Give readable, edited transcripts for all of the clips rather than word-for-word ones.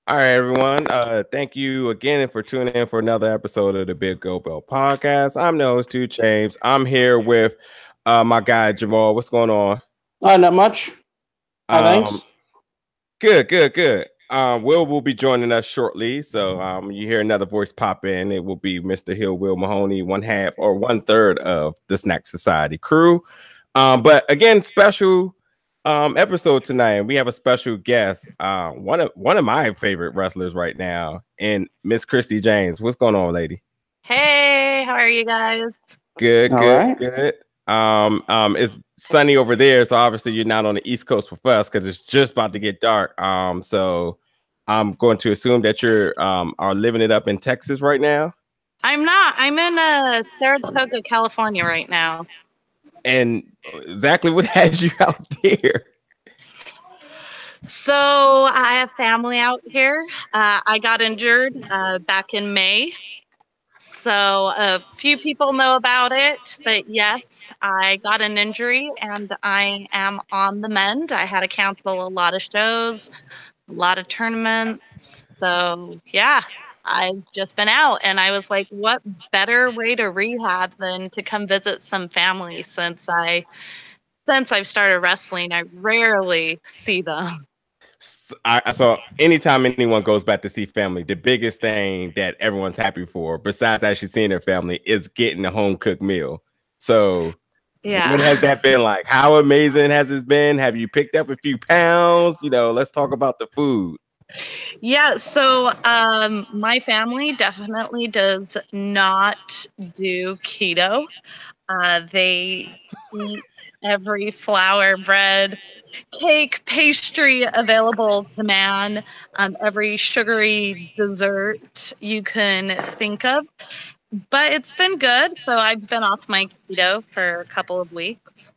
All right, everyone. Thank you again for tuning in for another episode of the Big Go Bell podcast. I'm the host, Two James. I'm here with my guy Jamal. What's going on? Not much. Hi, Um, thanks. good. Will be joining us shortly. So you hear another voice pop in. It will be Mr. Hill Will Mahoney, one half or one third of the Snack Society crew. But again, special episode tonight. We have a special guest, one of my favorite wrestlers right now, and Miss Christi Jaynes. What's going on, lady? Hey, how are you guys? Good, All good, right. good. It's sunny over there, so obviously you're not on the East Coast with us because it's just about to get dark. So I'm going to assume that you're are living it up in Texas right now. I'm not. I'm in Saratoga, California right now. And exactly what has you out there? So I have family out here. I got injured back in May. So a few people know about it, but yes, I got an injury and I am on the mend. I had to cancel a lot of shows, a lot of tournaments. So yeah, I've just been out and I was like, what better way to rehab than to come visit some family since I've started wrestling, I rarely see them. So anytime anyone goes back to see family, the biggest thing that everyone's happy for, besides actually seeing their family, is getting a home cooked meal. So what has Yeah. that been like? How amazing has it been? Have you picked up a few pounds? Let's talk about the food. Yeah, so my family definitely does not do keto. They eat every flour, bread, cake, pastry available to man, every sugary dessert you can think of. But it's been good. So I've been off my keto for a couple of weeks.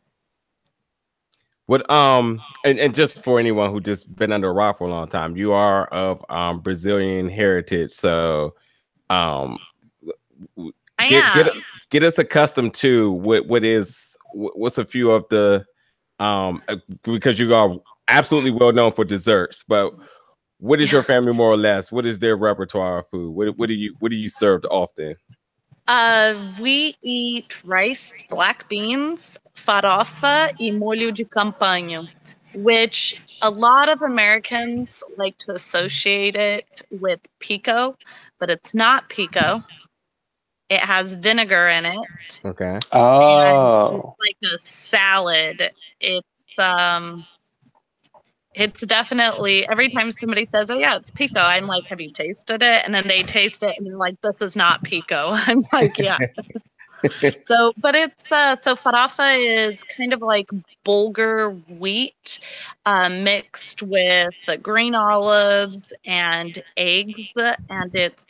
What and just for anyone who just been under a rock for a long time, you are of Brazilian heritage, so um I get get am. get us accustomed to what's a few of the because you are absolutely well known for desserts, but what is your family more or less? What is their repertoire of food? What do you served often? We eat rice, black beans, farofa e molho de campanha, which a lot of Americans like to associate it with pico, but it's not pico. It has vinegar in it, Okay. and it's Oh, like a salad. It's um it's definitely every time somebody says, "Oh yeah, it's pico," I'm like, "Have you tasted it?" And then they taste it and they're like, "This is not pico." I'm like, "Yeah." So, but it's so farofa is kind of like bulgur wheat mixed with green olives and eggs, and it's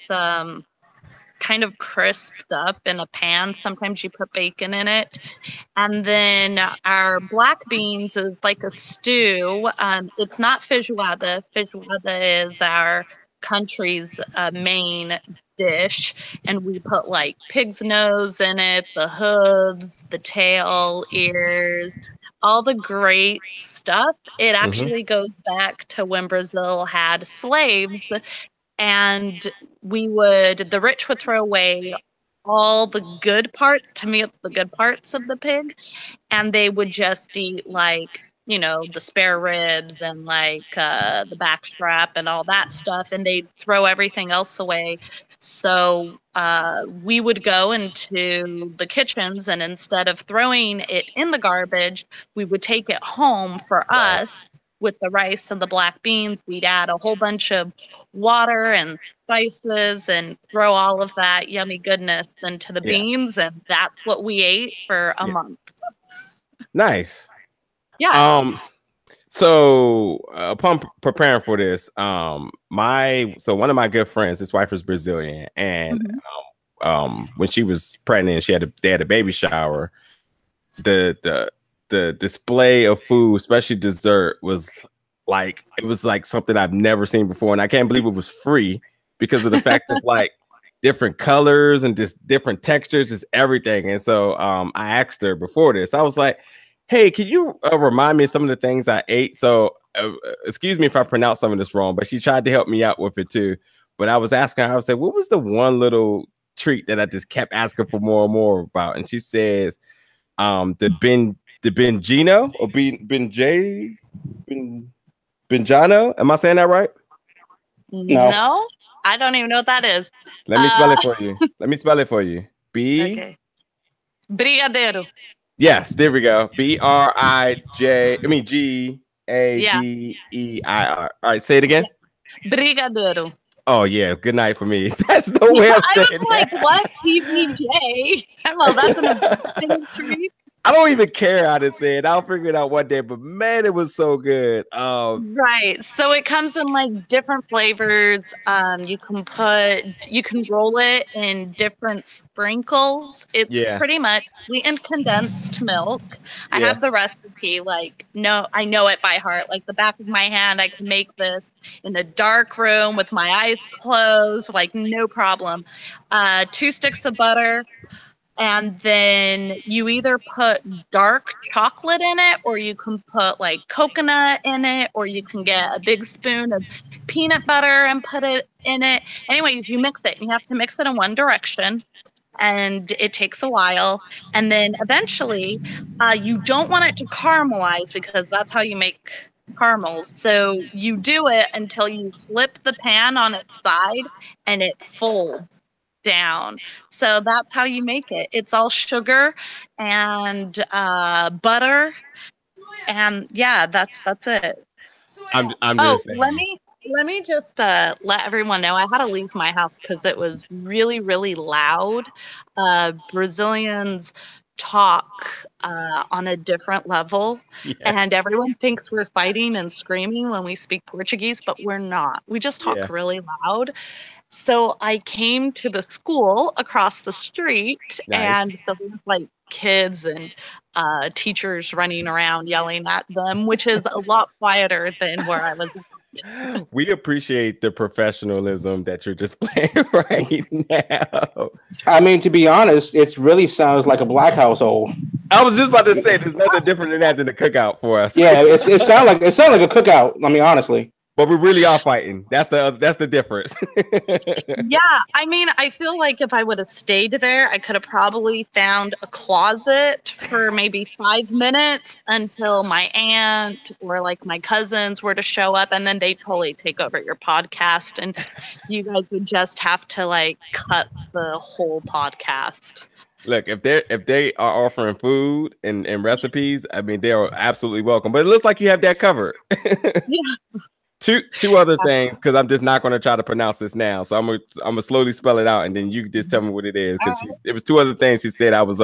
kind of crisped up in a pan. Sometimes you put bacon in it. And then our black beans is like a stew. It's not feijoada. Feijoada is our country's main dish. And we put like pig's nose in it, the hooves, the tail, ears, all the great stuff. It Hmm. actually goes back to when Brazil had slaves and the rich would throw away all the good parts. To me, it's the good parts of the pig, and they would just eat like the spare ribs and like the backstrap and all that stuff, and they'd throw everything else away. So we would go into the kitchens, and instead of throwing it in the garbage, we would take it home for Right. us. With the rice and the black beans, we'd add a whole bunch of water and spices and throw all of that yummy goodness into the Yeah. beans, and that's what we ate for a Yeah. month. Nice. Yeah. Um. So upon preparing for this, one of my good friends, his wife was Brazilian, and Mhm. when she was pregnant, they had a baby shower. The display of food, especially dessert, it was like something I've never seen before, and I can't believe it was free because of the fact of like different colors and just different textures, just everything. And so I asked her before this, I was like, "Hey, can you remind me of some of the things I ate?" So excuse me if I pronounce some of this wrong, but she tried to help me out with it too. But I was asking her, I was like, what was the one little treat that I just kept asking for more and more about? And she says, the Bengino or Benjano. Am I saying that right? No, I don't even know what that is. Let me spell it for you. Let me spell it for you. Okay. Brigadeiro. Yes, there we go. Gadeir. All right, say it again. Brigadeiro. Oh yeah, good night for me. That's no way I'm saying I was like, what? PBJ? Well, that's an amazing treat. I don't even care how to say it. I'll figure it out one day. But man, it was so good. Right. So it comes in like different flavors. You can roll it in different sprinkles. It's pretty much sweetened condensed milk. I have the recipe. Like, no, I know it by heart. Like the back of my hand, I can make this in a dark room with my eyes closed. Like no problem. 2 sticks of butter. And then you either put dark chocolate in it, or you can put like coconut in it, or you can get a big spoon of peanut butter and put it in it. Anyways, you mix it. You have to mix it in one direction, and it takes a while. And then eventually, you don't want it to caramelize because that's how you make caramels. So you do it until you flip the pan on its side and it folds down. So that's how you make it. It's all sugar and butter, and yeah, that's it. I'm just saying. Let me just let everyone know I had to leave my house because it was really, really loud. Brazilians talk on a different level, and everyone thinks we're fighting and screaming when we speak Portuguese, but we're not. We just talk really loud. So I came to the school across the street, and so there's like kids and teachers running around yelling at them, which is a lot quieter than where I was. We appreciate the professionalism that you're displaying right now. I mean, to be honest, it really sounds like a black household. I was just about to say, there's nothing different than that than a cookout for us. Yeah, it sounds like a cookout. I mean, honestly. But we really are fighting. That's the difference. Yeah, I mean, I feel like if I would have stayed there, I could have probably found a closet for maybe 5 minutes until my aunt or like my cousins were to show up, and then they totally take over your podcast, and you guys would just have to like cut the whole podcast. Look, if they are offering food and recipes, I mean, they are absolutely welcome. But it looks like you have that covered. Yeah. Two other things, because I'm just not going to try to pronounce this now. So I'm gonna slowly spell it out, and then you just tell me what it is. Because it was 2 other things she said I was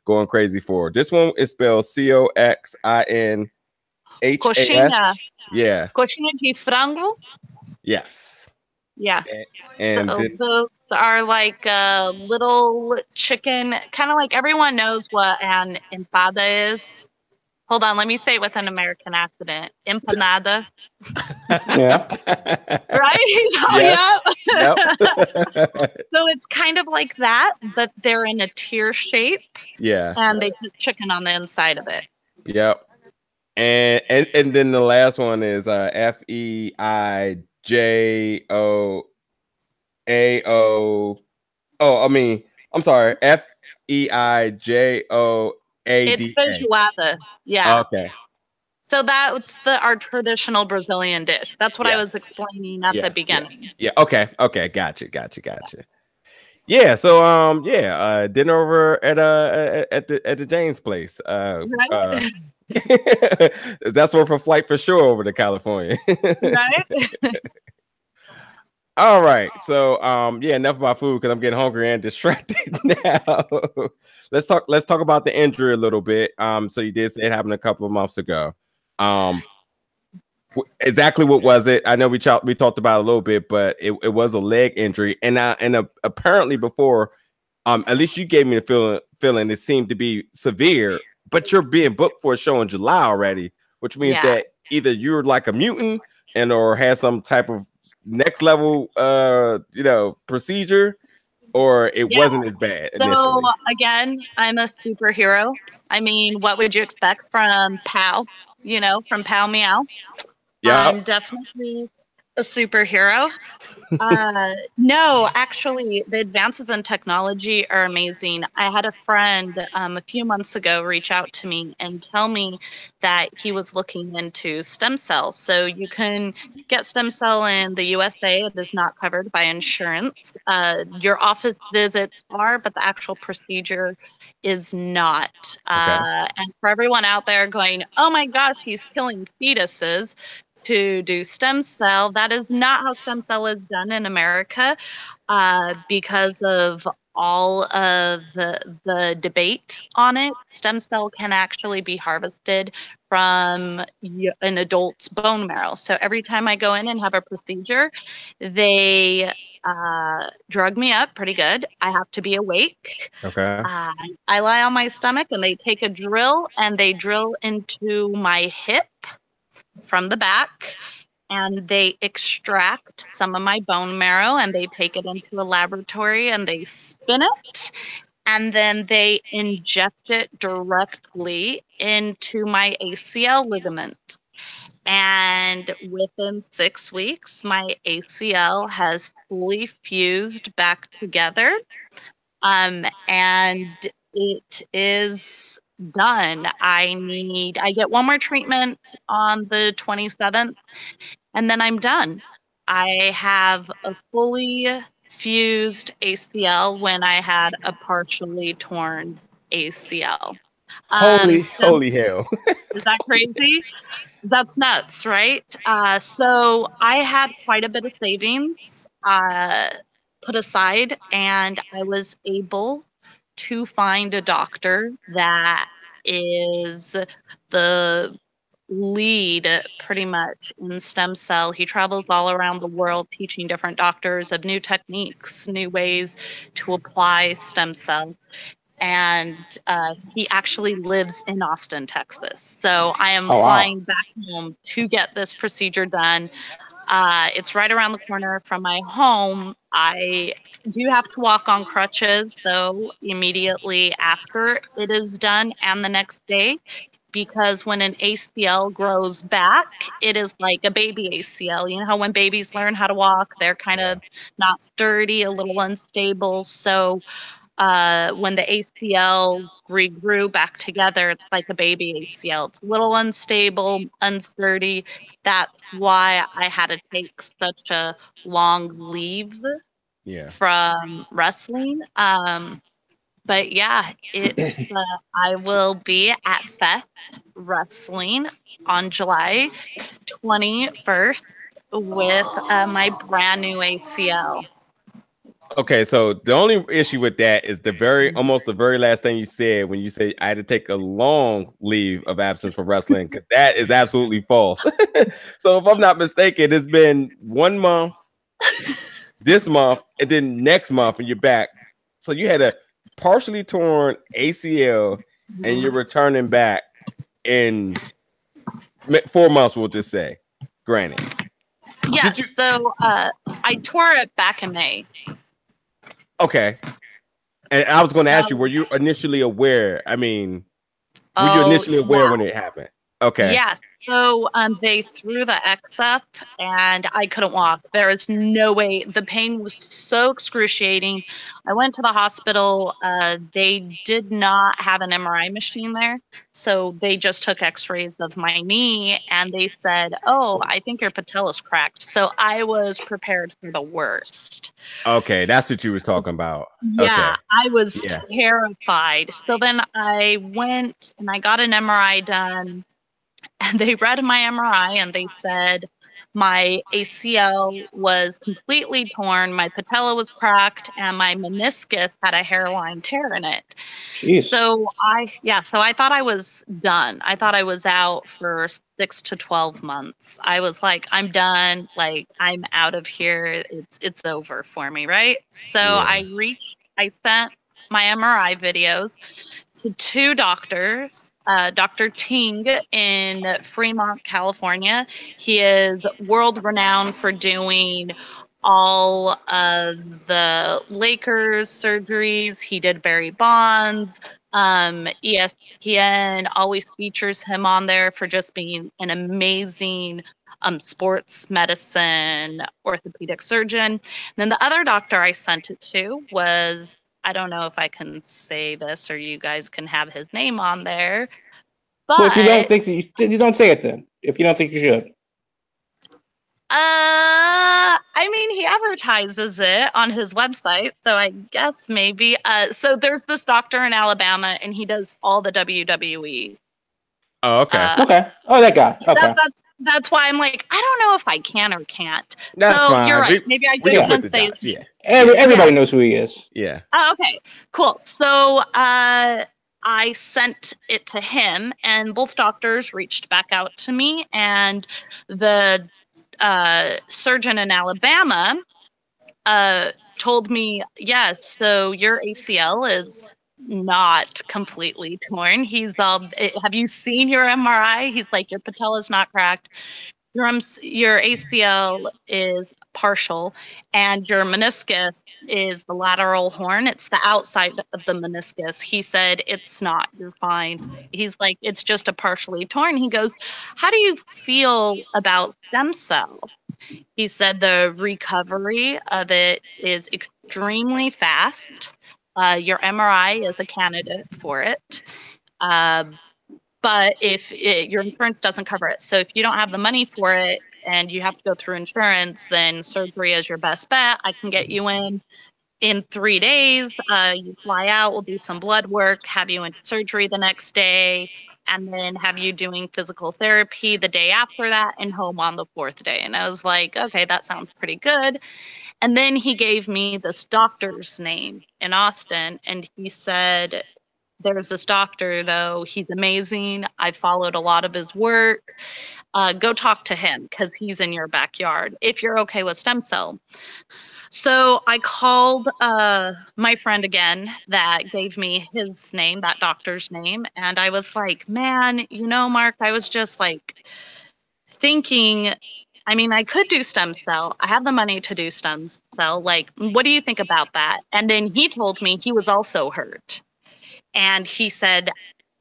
going crazy for. This one is spelled COXINHAS. Coxinha. Yeah. Coxinha de frango. Yes. Yeah. And those are like little chicken, kind of like everyone knows what an empada is. Hold on, let me say it with an American accent. Empanada. Yeah. Right? Oh, yes. yeah. Yep. So it's kind of like that, but they're in a tear shape. Yeah. And they put chicken on the inside of it. Yep. And then the last one is FEIJOAO. Oh, I mean, I'm sorry. FEIJOADA. It's feijoada. Yeah. Okay. So that's our traditional Brazilian dish. That's what I was explaining at the beginning. Yeah. Okay. Gotcha. Yeah. So dinner over at the Jaynes place. Right. That's worth a flight for sure over to California. Right. All right. So enough about food because I'm getting hungry and distracted now. Let's talk about the injury a little bit. So you did say it happened a couple of months ago. Exactly what was it? I know we talked about it a little bit, but it was a leg injury, and apparently before, at least you gave me the feeling it seemed to be severe. But you're being booked for a show in July already, which means that either you're like a mutant or had some type of next level procedure, or it wasn't as bad initially. So again, I'm a superhero. I mean, what would you expect from Pow? From Pow Meow. Yeah. I'm definitely a superhero. No, actually, the advances in technology are amazing. I had a friend a few months ago reach out to me and tell me that he was looking into stem cells. So you can get stem cell in the USA. It is not covered by insurance. Your office visits are, but the actual procedure is not. Okay. And for everyone out there going, oh my gosh, he's killing fetuses to do stem cell. That is not how stem cell is done in America because of all of the debate on it. Stem cell can actually be harvested from an adult's bone marrow. So every time I go in and have a procedure, they drug me up pretty good. I have to be awake. Okay. I lie on my stomach and they take a drill and they drill into my hip from the back and they extract some of my bone marrow and they take it into a laboratory and they spin it and then they inject it directly into my ACL ligament. And within 6 weeks, my ACL has fully fused back together. And it is done. I get one more treatment on the 27th, and then I'm done. I have a fully fused ACL when I had a partially torn ACL. So Holy hell. is that crazy? That's nuts, right? So I had quite a bit of savings put aside, and I was able to find a doctor that is the lead pretty much in stem cell. He travels all around the world teaching different doctors of new techniques, new ways to apply stem cell. And he actually lives in Austin, Texas. So I am Oh wow. flying back home to get this procedure done. It's right around the corner from my home. I do have to walk on crutches, though, immediately after it is done and the next day, because when an ACL grows back, it is like a baby ACL. You know how when babies learn how to walk, they're kind of not sturdy, a little unstable. So when the ACL regrew back together, it's like a baby ACL. It's a little unstable, unsturdy. That's why I had to take such a long leave Yeah. from wrestling. But yeah, I will be at Fest Wrestling on July 21st with my brand new ACL. Okay, so the only issue with that is almost the very last thing you said when you say I had to take a long leave of absence from wrestling, because that is absolutely false. So if I'm not mistaken, it's been 1 month, this month, and then next month, and you're back. So you had a partially torn ACL, and you're returning back in 4 months. We'll just say, granted. Yes. So I tore it back in May. Okay. And I was going to ask you, were you initially aware? I mean, were you initially aware when it happened? Okay. Yes. So they threw the X up and I couldn't walk. There is no way. The pain was so excruciating. I went to the hospital. They did not have an MRI machine there. So they just took x-rays of my knee and they said, oh, I think your patella's cracked. So I was prepared for the worst. Okay. That's what you was talking about. Yeah, Okay. I was terrified. So then I went and I got an MRI done. And they read my MRI and they said my ACL was completely torn, my patella was cracked, and my meniscus had a hairline tear in it. Jeez. So I thought I was done. I thought I was out for 6 to 12 months. I was like, I'm done. Like, I'm out of here. It's over for me, right? So I sent my MRI videos to 2 doctors. Dr. Ting in Fremont, California. He is world renowned for doing all of the Lakers surgeries. He did Barry Bonds. ESPN always features him on there for just being an amazing sports medicine, orthopedic surgeon. And then the other doctor I sent it to was, I don't know if I can say this or you guys can have his name on there, but Well, if you don't think you don't say it then. If you don't think you should. I mean, he advertises it on his website, so I guess maybe. So there's this doctor in Alabama, and he does all the WWE. Oh, okay. Okay. Oh, that guy. Okay. That's why I'm like, I don't know if I can or can't. That's so fine. You're right. Maybe I we can put shouldn't the say. dots. Yeah. Everybody knows who he is. Yeah. Okay. Cool. So I sent it to him, and both doctors reached back out to me, and the surgeon in Alabama told me, yes, so your ACL is not completely torn. He's have you seen your MRI? He's like, your patella is not cracked. Your ACL is partial, and your meniscus is the lateral horn. It's the outside of the meniscus. He said, it's not, you're fine. He's like, it's just a partially torn. He goes, how do you feel about stem cell? He said the recovery of it is extremely fast. Your MRI is a candidate for it. But if your insurance doesn't cover it, so if you don't have the money for it and you have to go through insurance, then surgery is your best bet. I can get you in 3 days. You fly out, we'll do some blood work, have you into surgery the next day, and then have you doing physical therapy the day after that and home on the 4th day. And I was like, okay, that sounds pretty good. And then he gave me this doctor's name in Austin, and he said, there's this doctor, though. He's amazing. I followed a lot of his work. Go talk to him because he's in your backyard if you're okay with stem cell. So I called my friend again that gave me his name, that doctor's name. And I was like, man, Mark, I was just like thinking, I mean, I could do stem cell. I have the money to do stem cell. Like, what do you think about that? And then he told me he was also hurt. And he said,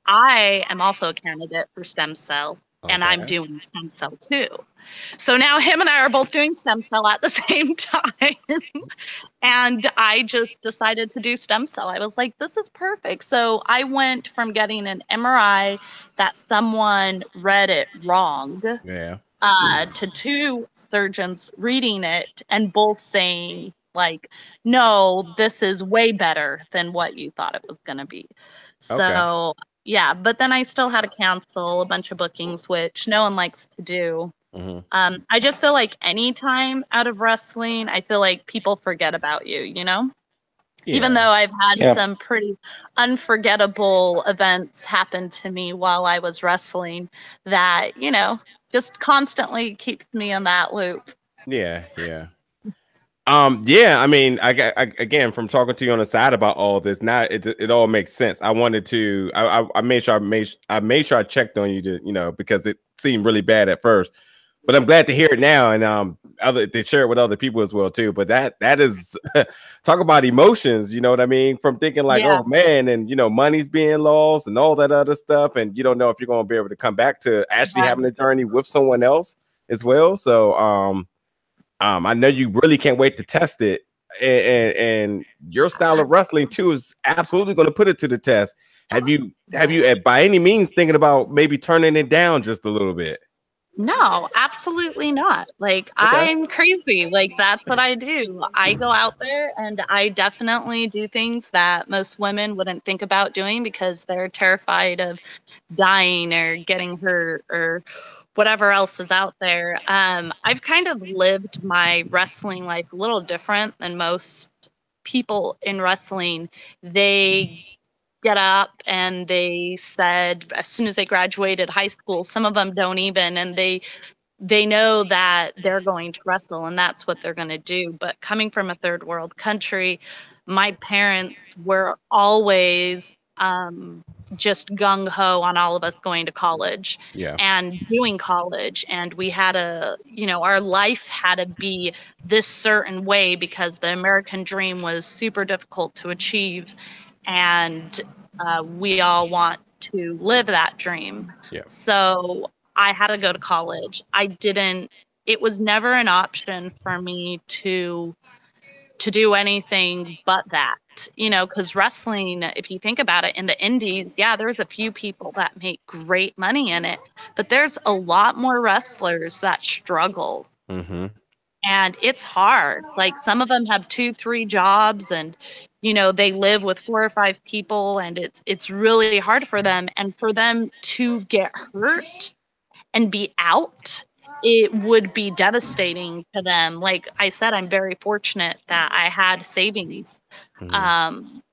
I am also a candidate for stem cell, and I'm doing stem cell too. So now him and I are both doing stem cell at the same time. And I just decided to do stem cell. I was like, this is perfect. So I went from getting an MRI that someone read it wrong to 2 surgeons reading it and both saying, like, no, this is way better than what you thought it was going to be. So, yeah, but then I still had to cancel a bunch of bookings, which no one likes to do. Mm-hmm. I just feel like any time out of wrestling, I feel like people forget about you, Yeah. Even though I've had some pretty unforgettable events happen to me while I was wrestling that, just constantly keeps me in that loop. Yeah. I mean, I again, from talking to you on the side about all this, now it all makes sense. I wanted to, I made sure I checked on you to, because it seemed really bad at first, but I'm glad to hear it now, and to share it with other people as well too. But that is talk about emotions, you know what I mean? From thinking like, oh man, and money's being lost and all that other stuff, and you don't know if you're going to be able to come back to actually having a journey with someone else as well. So I know you really can't wait to test it, and your style of wrestling too is absolutely going to put it to the test. Have you by any means thinking about maybe turning it down just a little bit? No, absolutely not. Like, I'm crazy. Like, that's what I do. I go out there and I definitely do things that most women wouldn't think about doing because they're terrified of dying or getting hurt or whatever else is out there. I've kind of lived my wrestling life a little different than most people in wrestling. They get up and they said as soon as they graduated high school, some of them don't even, and they know that they're going to wrestle and that's what they're going to do. But coming from a third world country, my parents were always just gung-ho on all of us going to college and doing college. And we had our life had to be this certain way because the American dream was super difficult to achieve. And we all want to live that dream. So I had to go to college. It was never an option for me to do anything but that, because wrestling, if you think about it, in the indies, yeah, there's a few people that make great money in it, but there's a lot more wrestlers that struggle. Mm-hmm. And it's hard. Like, some of them have 2-3 jobs, and they live with 4 or 5 people, and it's really hard for them. And for them to get hurt and be out, it would be devastating to them. Like I said, I'm very fortunate that I had savings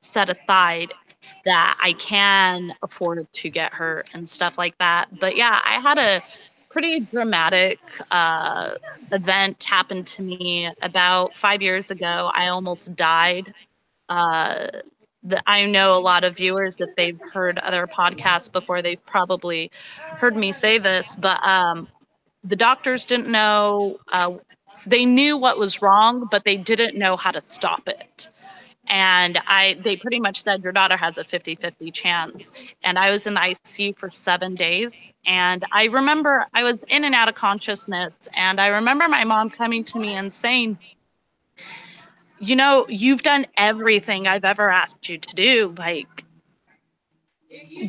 set aside that I can afford to get hurt and stuff like that. But yeah, I had a pretty dramatic event happen to me about 5 years ago. I almost died. I know a lot of viewers, if they've heard other podcasts before, they've probably heard me say this, but the doctors didn't know. They knew what was wrong, but they didn't know how to stop it. And they pretty much said, your daughter has a 50-50 chance. And I was in the ICU for 7 days. And I remember I was in and out of consciousness. And I remember my mom coming to me and saying, you've done everything I've ever asked you to do. Like,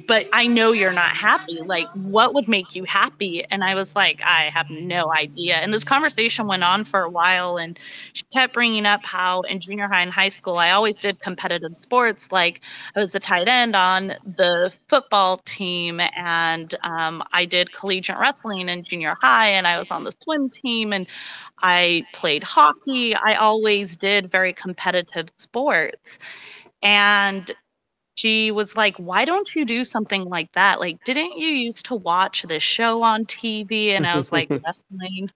but I know you're not happy. Like, what would make you happy? And I was like, I have no idea. And this conversation went on for a while, and she kept bringing up how in junior high and high school, I always did competitive sports. Like, I was a tight end on the football team, and I did collegiate wrestling in junior high, and I was on the swim team, and I played hockey. I always did very competitive sports. And she was like, why don't you do something like that? Like, didn't you used to watch this show on TV? And I was like, wrestling.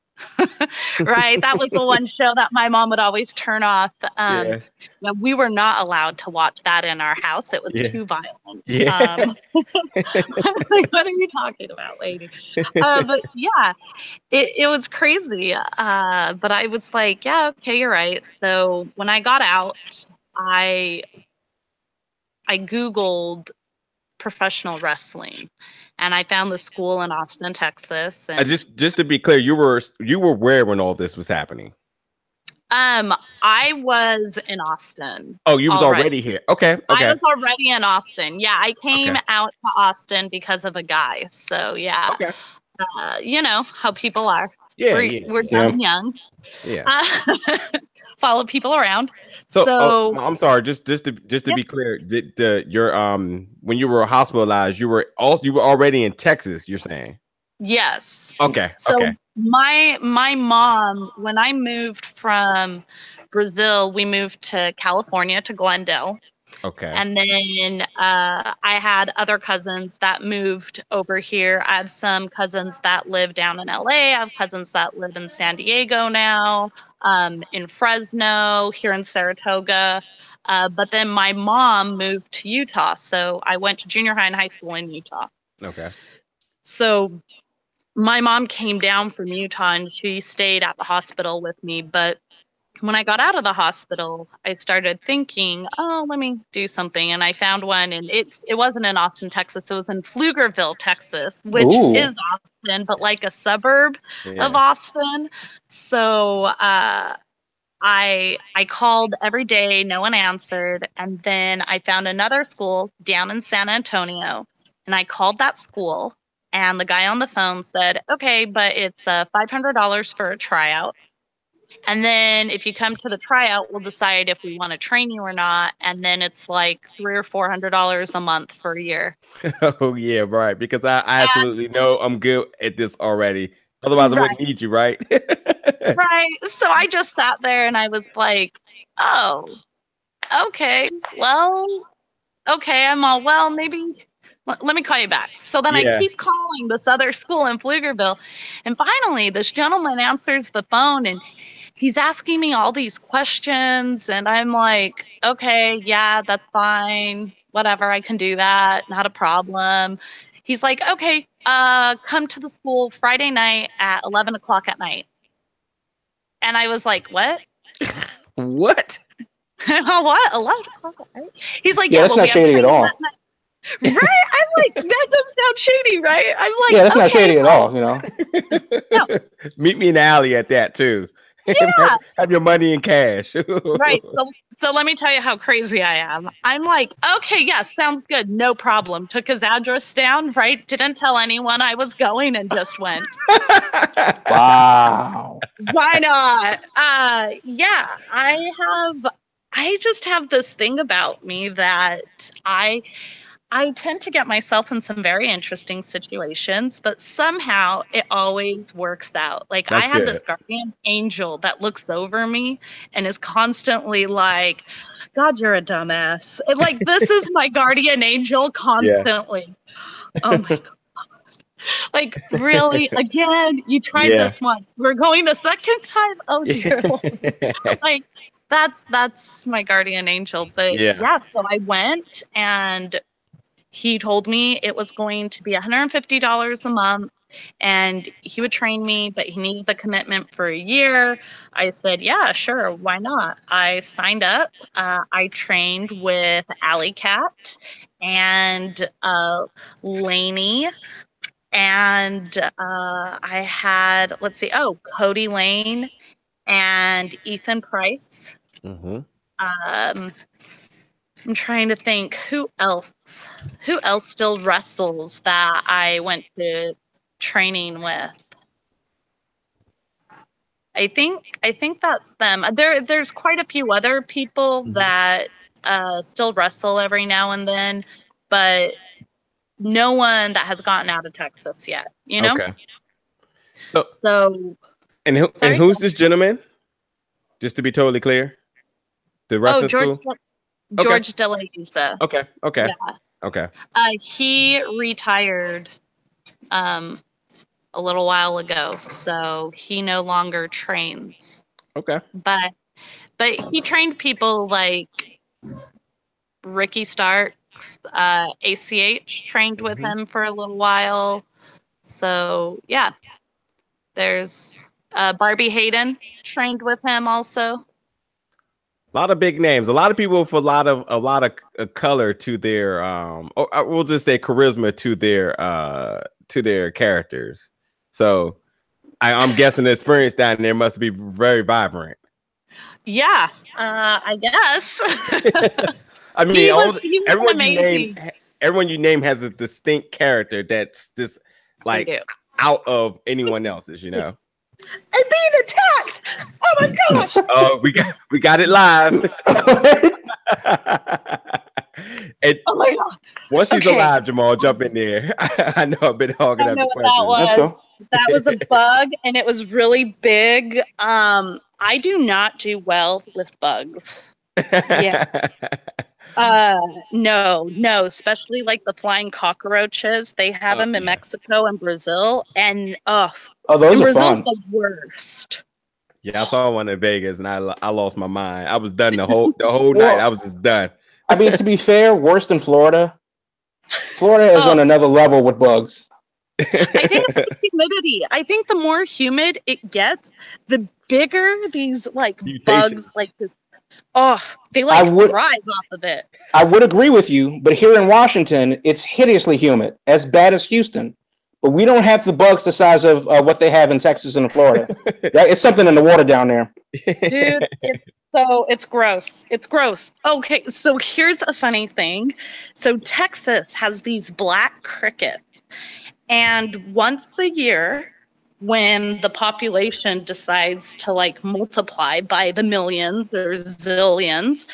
Right. That was the one show that my mom would always turn off. We were not allowed to watch that in our house. It was too violent. Yeah. Like, what are you talking about, lady? But yeah, it was crazy. But I was like, yeah, okay, you're right. So when I got out, I Googled professional wrestling, and I found the school in Austin, Texas. And just to be clear, you were where when all this was happening? I was in Austin. Oh, you was already here. Okay. I was already in Austin. Yeah, I came out to Austin because of a guy. So yeah, you know how people are. Yeah, we're young. Yeah. Follow people around. So I'm sorry. Just to be clear, your when you were hospitalized, you were already in Texas. You're saying? Yes. Okay. So my mom, when I moved from Brazil, we moved to California, to Glendale. Okay. And then I had other cousins that moved over here. I have some cousins that live down in LA. I have cousins that live in San Diego now, in Fresno, here in Saratoga. But then my mom moved to Utah. So I went to junior high and high school in Utah. Okay. So my mom came down from Utah and she stayed at the hospital with me. But when I got out of the hospital, I started thinking, oh, let me do something. And I found one, and it wasn't in Austin, Texas. It was in Pflugerville, Texas, which is Austin, but like a suburb of Austin. So I called every day. No one answered. And then I found another school down in San Antonio, and I called that school. And the guy on the phone said, okay, but it's $500 for a tryout. And then if you come to the tryout, we'll decide if we want to train you or not. And then it's like $300 or $400 a month for a year. Oh, yeah, right. Because I absolutely know I'm good at this already. Otherwise, I wouldn't need you, right? Right. So I just sat there and I was like, oh, okay. Well, okay. I'm all, well, maybe let me call you back. So then I keep calling this other school in Pflugerville. And finally, this gentleman answers the phone and he's asking me all these questions. And I'm like, okay, yeah, that's fine. Whatever, I can do that. Not a problem. He's like, okay, come to the school Friday night at 11 o'clock at night. And I was like, what? What? What? 11 o'clock at night? He's like, yeah, that's not shady at all. Right? I'm like, that doesn't sound shady, right? I'm like, Yeah, that's not okay, shady at all, you know. no. Meet me in the alley at that too. Yeah. Have your money in cash. Right. So let me tell you how crazy I am. I'm like, okay, yes, sounds good. No problem. Took his address down, right? Didn't tell anyone I was going and just went. Wow. Why not? Yeah, I just have this thing about me that I tend to get myself in some very interesting situations, but somehow it always works out. Like I That's have good. this guardian angel that looks over me and is constantly like, God, you're a dumbass. And, like, this is my guardian angel constantly. Oh my God. Like, really? Again, you tried this once. We're going a second time. Oh dear Lord. Like, that's my guardian angel. But yeah, so I went and he told me it was going to be $150 a month and he would train me, but he needed the commitment for a year. I said, yeah, sure. Why not? I signed up. I trained with Alley Cat and Lainey. And I had, let's see, Cody Lane and Ethan Price. Mm-hmm. I'm trying to think who else still wrestles that I went to training with. I think that's them. There's quite a few other people that still wrestle every now and then, but no one that has gotten out of Texas yet, you know? Okay. So and who's this gentleman? Just to be totally clear. The wrestling school? George De La Isla. Okay. Yeah. Okay. He retired a little while ago, so he no longer trains. Okay. But he trained people like Ricky Starks, ACH trained with him for a little while. So yeah, there's Barbie Hayden trained with him also. A lot of big names. A lot of people with a lot of color to their or we'll just say charisma to their characters. So I'm guessing the experience down there must be very vibrant. Yeah, I guess. I mean, everyone you name has a distinct character that's just like out of anyone else's, you know. I'm being attacked. Oh my gosh. Oh, we got it live. And oh my God. Once she's alive, Jamal, jump in there. I know I've been hogging up the questions. That was a bug and it was really big. I do not do well with bugs. Yeah. No, especially like the flying cockroaches. They have them in Mexico and Brazil, and those are Brazil's fun. the worst. Yeah, I saw one in Vegas, and I lost my mind. I was done the whole night. I was just done. I mean, to be fair, worse than Florida. Florida is on another level with bugs. I think it's the humidity. I think the more humid it gets, the bigger these like bugs like this. Oh, they thrive off of it. I would agree with you, but here in Washington, it's hideously humid, as bad as Houston. But we don't have the bugs the size of what they have in Texas and Florida. It's something in the water down there. Dude, it's gross. It's gross. Okay, so here's a funny thing. So Texas has these black crickets. And once a year, when the population decides to like multiply by the millions or zillions,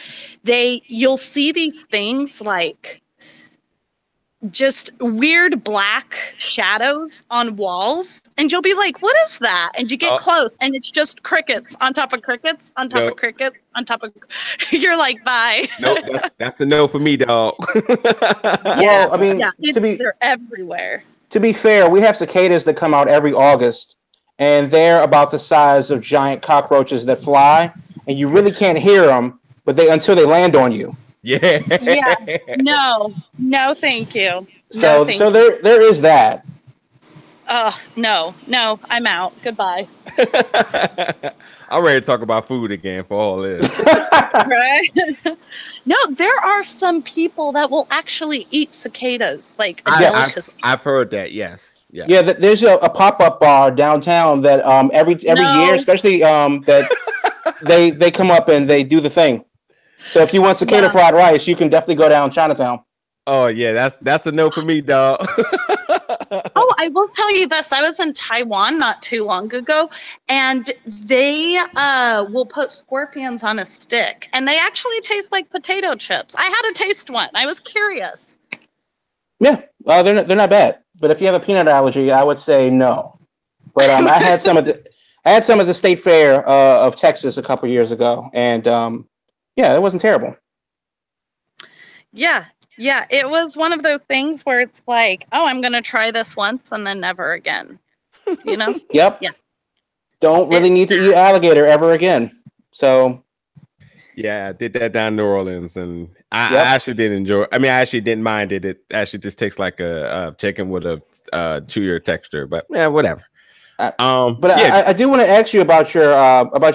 you'll see these things like just weird black shadows on walls, and you'll be like, what is that? And you get close and it's just crickets on top of crickets on top of crickets on top of you're like, bye. Nope, that's a no for me, dog. Yeah, well, I mean, they're everywhere. To be fair, we have cicadas that come out every August, and they're about the size of giant cockroaches that fly, and you really can't hear them, but until they land on you. Yeah. Yeah. No, thank you. So there is that. No, I'm out. Goodbye. I'm ready to talk about food again for all this. Right? No, there are some people that will actually eat cicadas like a delicacy. I've heard that. Yes. Yeah. Yeah, there's a pop-up bar downtown that every year, especially that they come up and they do the thing. So if you want cicada fried rice, you can definitely go down Chinatown. Oh yeah, that's a no for me, dog. Oh, I will tell you this. I was in Taiwan not too long ago, and they will put scorpions on a stick, and they actually taste like potato chips. I had to taste one. I was curious. Yeah, they're not bad. But if you have a peanut allergy, I would say no. But I had some at the State Fair of Texas a couple years ago, and yeah, it wasn't terrible. Yeah, it was one of those things where it's like, oh, I'm going to try this once and then never again. You know? Yep. Yeah. Don't really need to eat alligator ever again. So. Yeah, I did that down in New Orleans, and I actually did enjoy. I mean, I actually didn't mind it. It actually just tastes like a chicken with a chewier texture. But yeah, whatever. I do want to ask you about your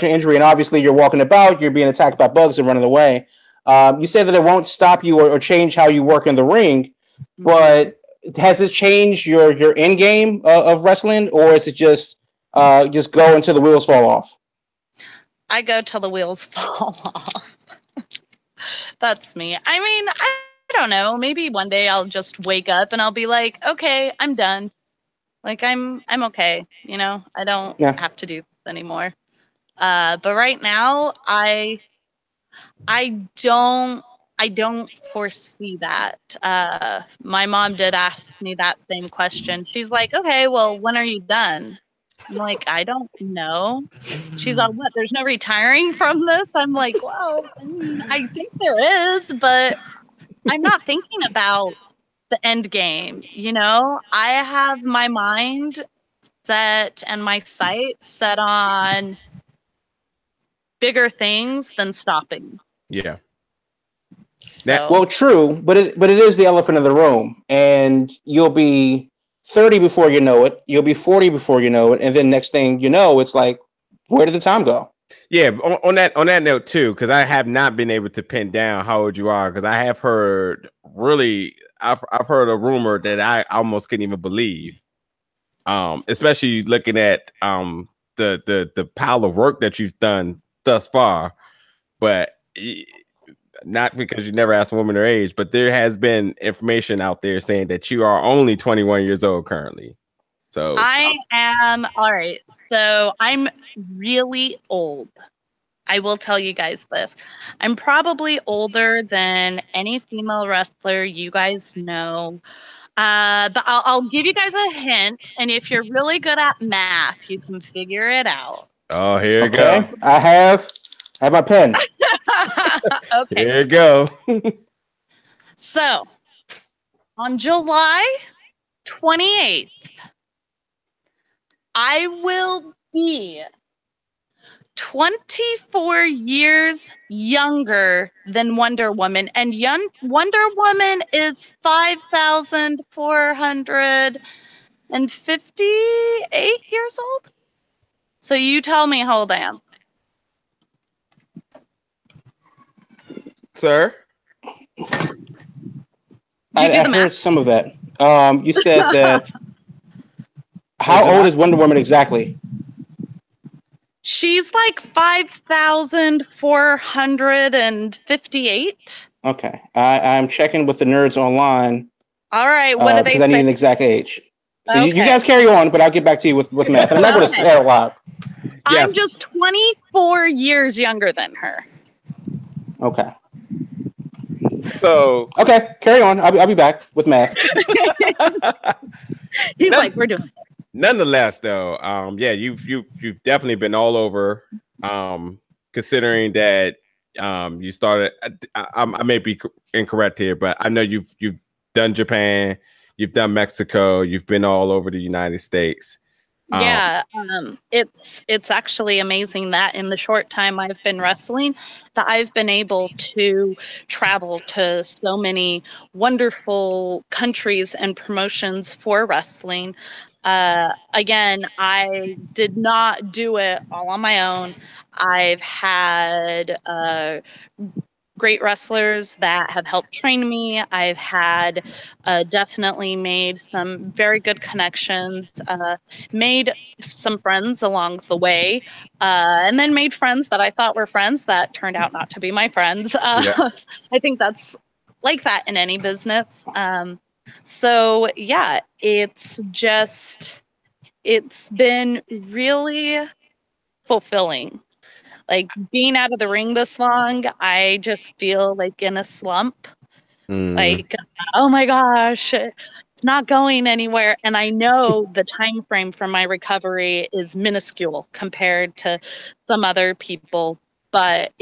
injury, and obviously you're walking about, you're being attacked by bugs and running away. You say that it won't stop you or change how you work in the ring, but has it changed your end game of wrestling, or is it just go until the wheels fall off? I go till the wheels fall off. That's me. I mean, I don't know. Maybe one day I'll just wake up and I'll be like, okay, I'm done. Like I'm okay. You know, I don't have to do this anymore. But right now, I don't foresee that. My mom did ask me that same question. She's like, okay, well, when are you done? I'm like, I don't know. She's like, what? There's no retiring from this? I'm like, well, I mean, I think there is, but I'm not thinking about the end game. You know, I have my mind set and my sights set on bigger things than stopping. Yeah. So. Well, true, but it is the elephant in the room, and you'll be 30 before you know it. You'll be 40 before you know it, and then next thing you know, it's like, where did the time go? Yeah, on that note too, because I have not been able to pin down how old you are, because I have heard I've heard a rumor that I almost couldn't even believe. Especially looking at the pile of work that you've done thus far, but not because you never asked a woman her age, but there has been information out there saying that you are only 21 years old currently. So I am all right. So I'm really old. I will tell you guys this. I'm probably older than any female wrestler you guys know. But I'll give you guys a hint. And if you're really good at math, you can figure it out. Oh, here you go. I have my pen. Okay. Here you go. So on July 28th, I will be 24 years younger than Wonder Woman. And Wonder Woman is 5,458 years old. So you tell me how old I am. Sir? Did you do the math? Heard some of that. You said that. How old is Wonder Woman exactly? She's like 5,458. Okay. I'm checking with the nerds online. All right. What do they say? Because I need an exact age. So okay. you guys carry on, but I'll get back to you with math. I'm not going to say a lot. I'm just 24 years younger than her. Okay. So okay, carry on. I'll be back with math. He's like, we're doing it. Nonetheless, though, you've definitely been all over. Considering that you started, I may be incorrect here, but I know you've done Japan, you've done Mexico, you've been all over the United States. Yeah, it's actually amazing that in the short time I've been wrestling, that I've been able to travel to so many wonderful countries and promotions for wrestling. Again, I did not do it all on my own. I've had great wrestlers that have helped train me. I've had definitely made some very good connections, made some friends along the way, and then made friends that I thought were friends that turned out not to be my friends. Yeah. I think that's like that in any business. So, yeah, it's been really fulfilling. Like being out of the ring this long, I just feel like in a slump. Like, oh my gosh, it's not going anywhere. And I know the time frame for my recovery is minuscule compared to some other people. But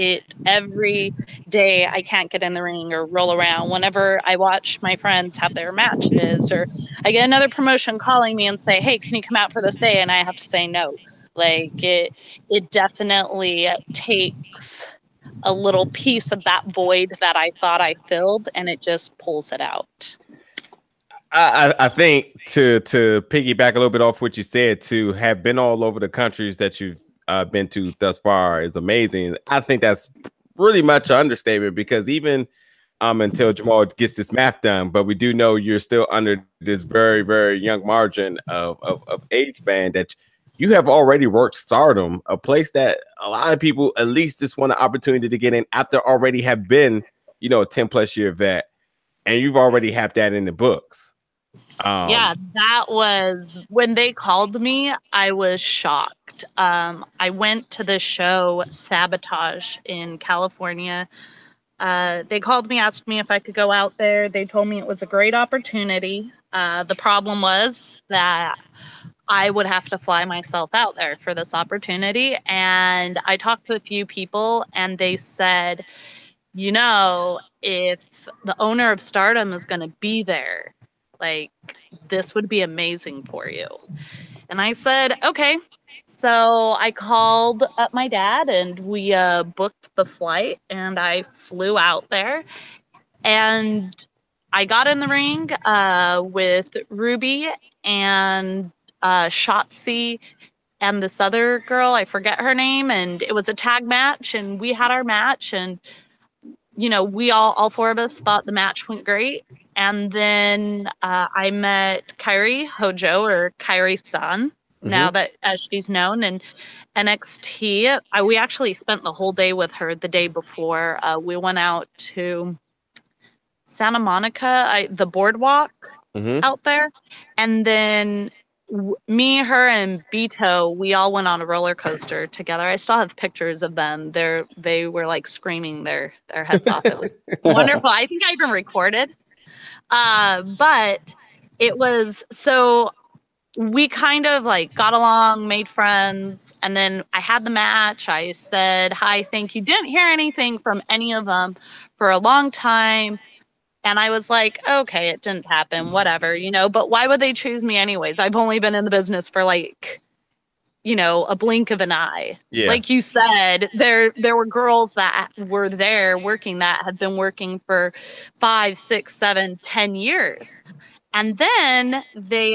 every day I can't get in the ring or roll around. Whenever I watch my friends have their matches, or I get another promotion calling me and say, "Hey, can you come out for this day?" And I have to say no. Like it definitely takes a little piece of that void that I thought I filled, and it just pulls it out. I think to piggyback a little bit off what you said, to have been all over the countries that you've been to thus far is amazing. I think that's really much an understatement, because even until Jamal gets this math done, but we do know you're still under this very, very young margin of age span, that you have already worked Stardom, a place that a lot of people at least just want an opportunity to get in after already have been, a 10+ year vet, and you've already had that in the books. Yeah, that was when they called me, I was shocked. I went to the show Sabotage in California. They called me, asked me if I could go out there. They told me it was a great opportunity. The problem was that I would have to fly myself out there for this opportunity. And I talked to a few people, and they said, if the owner of Stardom is going to be there, like, this would be amazing for you. And I said, okay. So I called up my dad, and we booked the flight, and I flew out there. And I got in the ring with Ruby and Shotzi and this other girl, I forget her name, and it was a tag match, and we had our match, and we all four of us thought the match went great. And then I met Kairi Hojo, or Kairi-san, now that as she's known, in NXT. We actually spent the whole day with her the day before. We went out to Santa Monica, the boardwalk out there. And then me, her, and Beto, we all went on a roller coaster together. I still have pictures of them. They were like screaming their heads off. It was wonderful. I think I even recorded. But it was, so we kind of like got along, made friends, and then I had the match. I said, hi, thank you. Didn't hear anything from any of them for a long time. And I was like, okay, it didn't happen, whatever, but why would they choose me anyways? I've only been in the business for like, a blink of an eye. Yeah. Like you said, there were girls that were there working that had been working for 5, 6, 7, 10 years. And then they,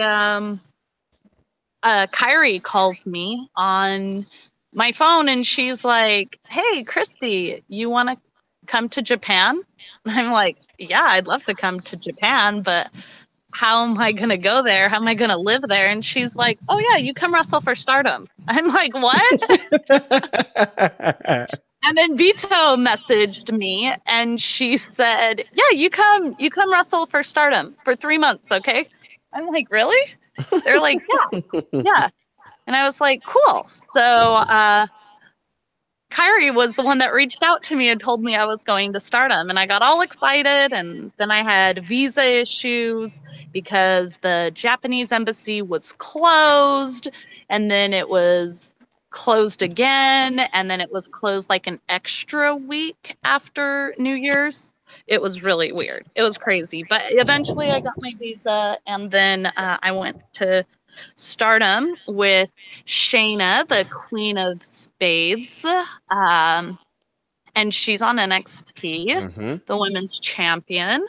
Kairi calls me on my phone, and she's like, hey, Christi, you want to come to Japan? And I'm like, yeah, I'd love to come to Japan, but how am I going to go there? How am I going to live there? And she's like, oh, yeah, you come wrestle for Stardom. I'm like, what? And then Vito messaged me, and she said, yeah, you come wrestle for Stardom for 3 months, okay? I'm like, really? They're like, yeah. And I was like, cool. So Kairi was the one that reached out to me and told me I was going to Stardom, and I got all excited. And then I had visa issues because the Japanese embassy was closed, and then it was closed again, and then it was closed like an extra week after New Year's. It was really weird. It was crazy. But eventually I got my visa, and then I went to Stardom with Shayna, the Queen of Spades. And she's on NXT, the women's champion.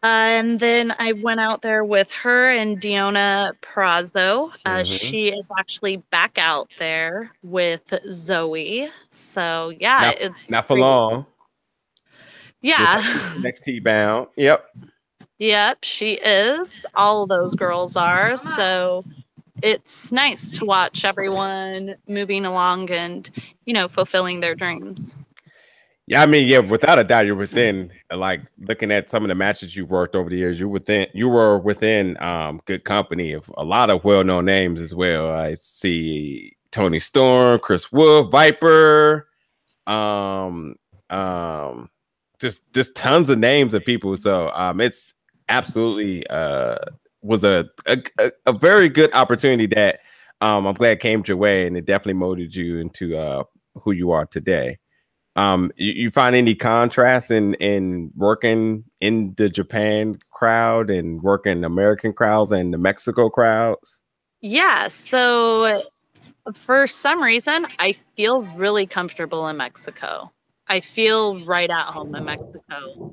And then I went out there with her and Deonna Purrazzo. She is actually back out there with Zoe. So, yeah, it's not for long. Yeah. NXT bound. Yep. Yep, she is. All of those girls are. So it's nice to watch everyone moving along and, fulfilling their dreams. Yeah, I mean, yeah, without a doubt, you're within, like, looking at some of the matches you worked over the years, you were within good company of a lot of well-known names as well. I see Toni Storm, Chris Wolf, Viper, just tons of names of people. So it's absolutely was a very good opportunity that I'm glad came your way, and it definitely molded you into who you are today. You find any contrast in working in the Japan crowd and working American crowds and the Mexico crowds? Yeah, so for some reason, I feel really comfortable in Mexico. I feel right at home in Mexico.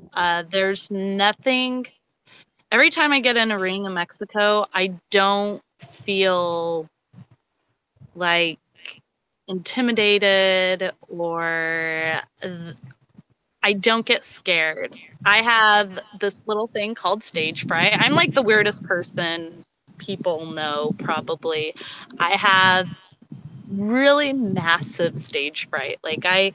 There's nothing. Every time I get in a ring in Mexico, I don't feel like intimidated or I don't get scared. I have this little thing called stage fright. I'm like the weirdest person people know, probably. I have really massive stage fright. Like I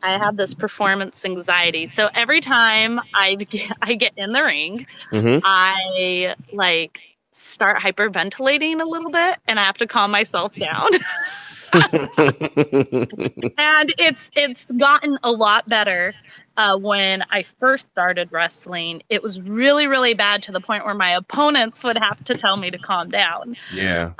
have this performance anxiety. So every time I get in the ring, I like start hyperventilating a little bit and I have to calm myself down. And it's gotten a lot better. When I first started wrestling, it was really, really bad to the point where my opponents would have to tell me to calm down. Yeah.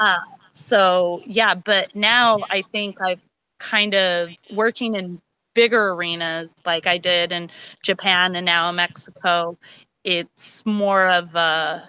So yeah, but now I think I've kind of working in bigger arenas like I did in Japan and now in Mexico. It's more of a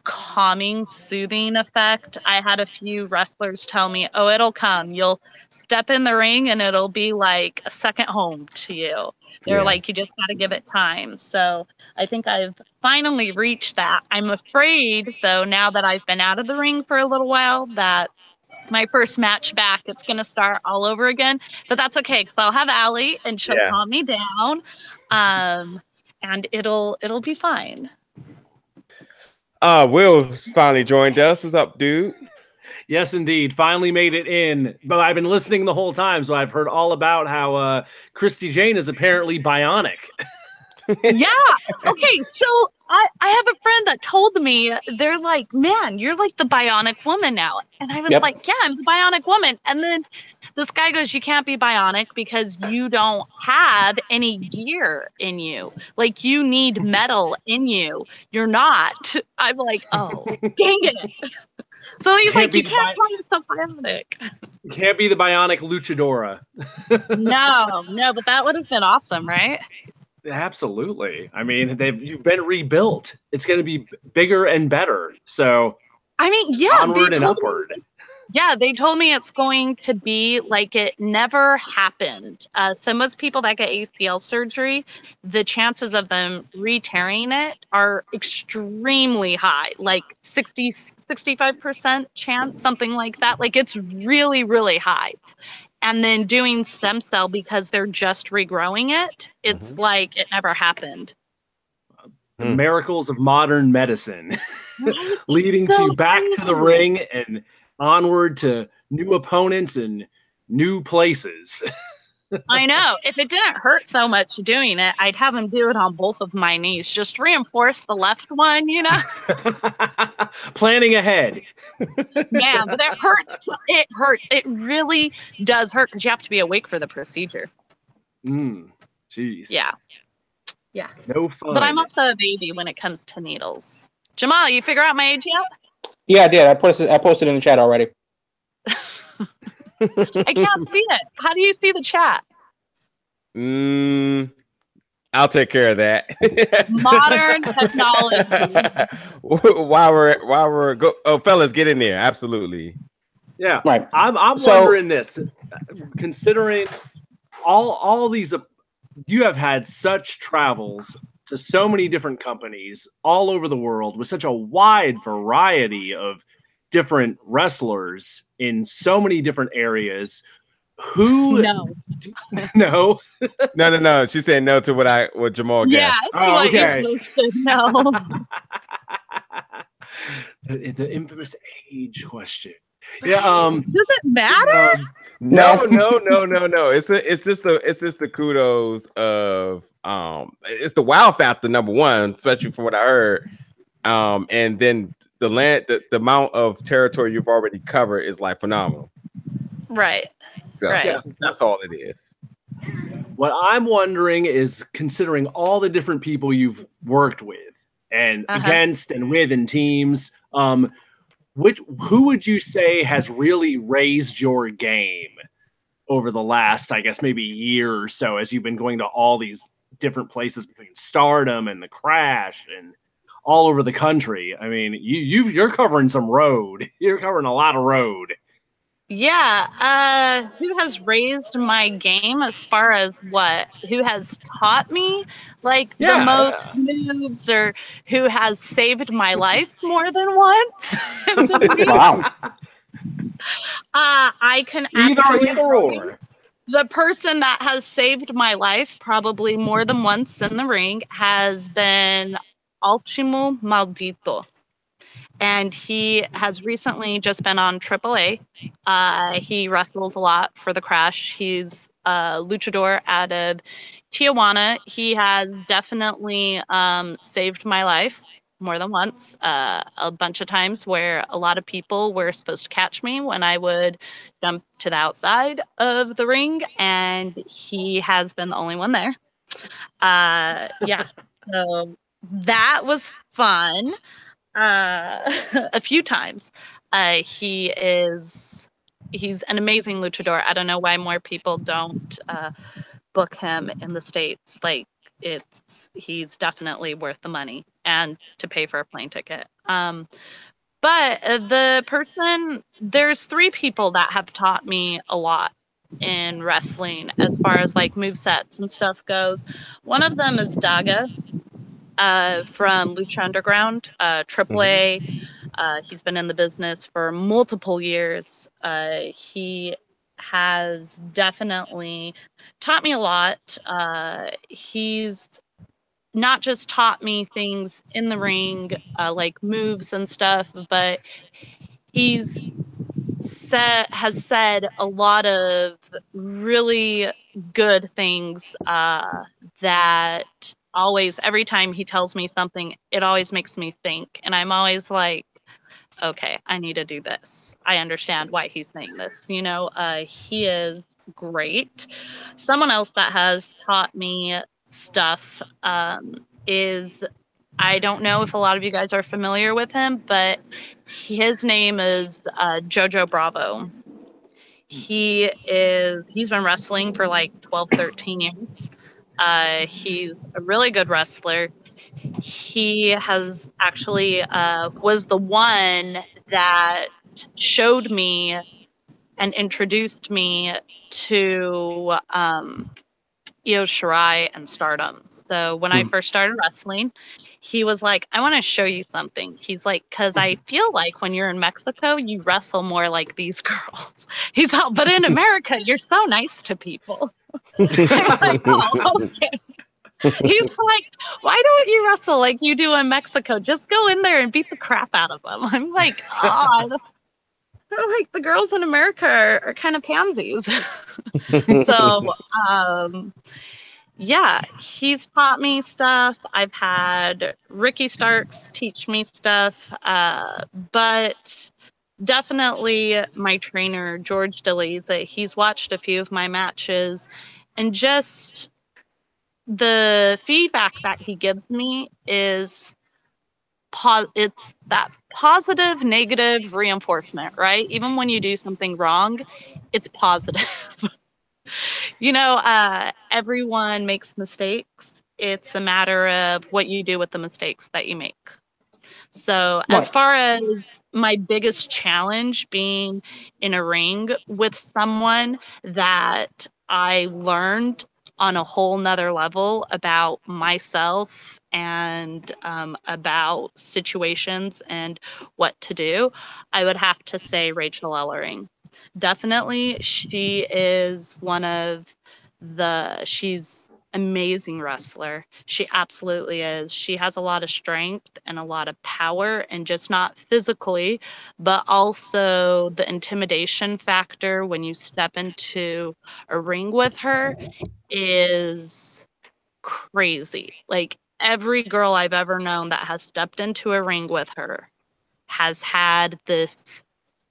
calming, soothing effect. I had a few wrestlers tell me, oh, it'll come. You'll step in the ring and it'll be like a second home to you. They're like, you just got to give it time. So I think I've finally reached that. I'm afraid, though, now that I've been out of the ring for a little while, that my first match back, it's going to start all over again. But that's okay, because I'll have Allie and she'll calm me down. And it'll be fine. Will's finally joined us. What's up, dude? Yes, indeed. Finally made it in. But I've been listening the whole time, so I've heard all about how Christi Jaynes is apparently bionic. Yeah. Okay, so I have a friend that told me, they're like, man, you're like the bionic woman now. And I was like, yeah, I'm the bionic woman. And then this guy goes, you can't be bionic because you don't have any gear in you. Like, you need metal in you. You're not. I'm like, oh, dang it. So he's like, you can't call yourself bionic. You can't be the bionic luchadora. No, but that would have been awesome, right? Absolutely. I mean, you've been rebuilt. It's going to be bigger and better. So, I mean, yeah, onward and upward. Yeah, they told me it's going to be like it never happened. So most people that get ACL surgery, the chances of them re-tearing it are extremely high, like 65% chance, something like that. Like, it's really, really high. And then doing stem cell, because they're just regrowing it, it's like it never happened. The miracles of modern medicine leading to back to the ring and onward to new opponents and new places. I know. If it didn't hurt so much doing it, I'd have him do it on both of my knees. Just reinforce the left one, you know? Planning ahead. Man, but it hurts. It hurts. It really does hurt because you have to be awake for the procedure. Jeez. Yeah. No fun. But I'm also a baby when it comes to needles. Jamal, you figure out my age yet? Yeah, I did. I posted in the chat already. I can't see it. How do you see the chat? I'll take care of that. Modern technology. while we're fellas, get in there. Absolutely. Yeah. Right. I'm wondering this, considering all these, you have had such travels to so many different companies all over the world with such a wide variety of different wrestlers in so many different areas. Who? No. No. She said no to what Jamal guessed. Yeah. Okay. No. The infamous age question. Yeah. Does it matter? No. It's just the kudos of it's the wow factor, number one, especially from what I heard. And then the amount of territory you've already covered is like phenomenal. Right. So, right. That's all it is. What I'm wondering is, considering all the different people you've worked with and against and with in teams, who would you say has really raised your game over the last, I guess, maybe year or so, as you've been going to all these different places between Stardom and the Crash and all over the country? I mean, you're covering some road. You're covering a lot of road. Yeah. Who has raised my game as far as what? Who has taught me the most moves, or who has saved my life more than once? Wow. I can either or. The person that has saved my life probably more than once in the ring has been Ultimo Maldito. And he has recently just been on AAA. He wrestles a lot for the Crash. He's a luchador out of Tijuana. He has definitely saved my life more than once. A bunch of times where a lot of people were supposed to catch me when I would jump to the outside of the ring, and he has been the only one there. Yeah, so that was fun. A few times. He's an amazing luchador. I don't know why more people don't book him in the States. He's definitely worth the money and to pay for a plane ticket. But there's three people that have taught me a lot in wrestling as far as movesets and stuff goes. One of them is Daga. From Lucha Underground, AAA. He's been in the business for multiple years. He has definitely taught me a lot. He's not just taught me things in the ring, like moves and stuff, but has said a lot of really good things that always, every time he tells me something, it always makes me think. And I'm always like, okay, I need to do this. I understand why he's saying this. He is great. Someone else that has taught me stuff is, I don't know if a lot of you guys are familiar with him, but his name is Jojo Bravo. He's been wrestling for 12, 13 years. He's a really good wrestler. He has actually was the one that showed me and introduced me to Io Shirai and Stardom. So when I first started wrestling, he was like, I want to show you something. He's like, because I feel like when you're in Mexico, you wrestle more like these girls. He's all, but in America, you're so nice to people. I'm like, oh, okay. He's like, why don't you wrestle like you do in Mexico? Just go in there and beat the crap out of them. I'm like, oh, the girls in America are kind of pansies. So, yeah, he's taught me stuff. I've had Ricky Starks teach me stuff, but definitely my trainer, George De La Isla, he's watched a few of my matches, and just the feedback that he gives me is it's that positive, negative reinforcement, right? Even when you do something wrong, it's positive. Everyone makes mistakes. It's a matter of what you do with the mistakes that you make. So as far as my biggest challenge being in a ring with someone that I learned on a whole nother level about myself and about situations and what to do, I would have to say Rachel Ellering. Definitely, she is she's amazing wrestler. She absolutely is. She has a lot of strength and a lot of power, and just not physically, but also the intimidation factor when you step into a ring with her is crazy. Like, every girl I've ever known that has stepped into a ring with her has had this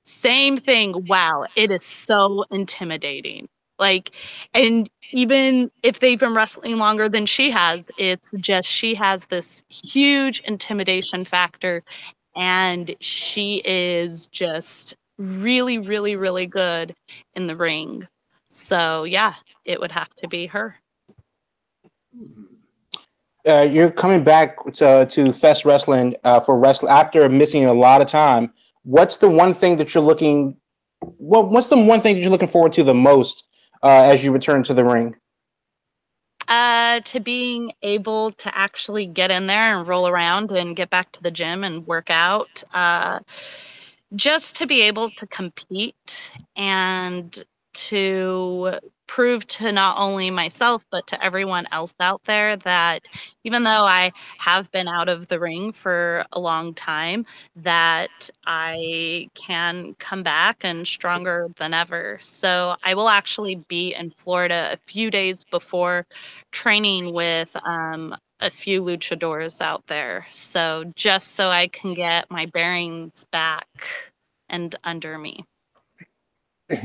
same thing. Wow, it is so intimidating. Like, and even if they've been wrestling longer than she has, it's just she has this huge intimidation factor, and she is just really, really, really good in the ring. So yeah, it would have to be her. You're coming back to Fest Wrestling for wrestling after missing a lot of time. What's the one thing that you're looking? What's the one thing that you're looking forward to the most as you return to the ring? To being able to actually get in there and roll around and get back to the gym and work out. Just to be able to compete and to prove to not only myself but to everyone else out there that even though I have been out of the ring for a long time, that I can come back and stronger than ever. So I will actually be in Florida a few days before training with a few luchadors out there. So just so I can get my bearings back and under me.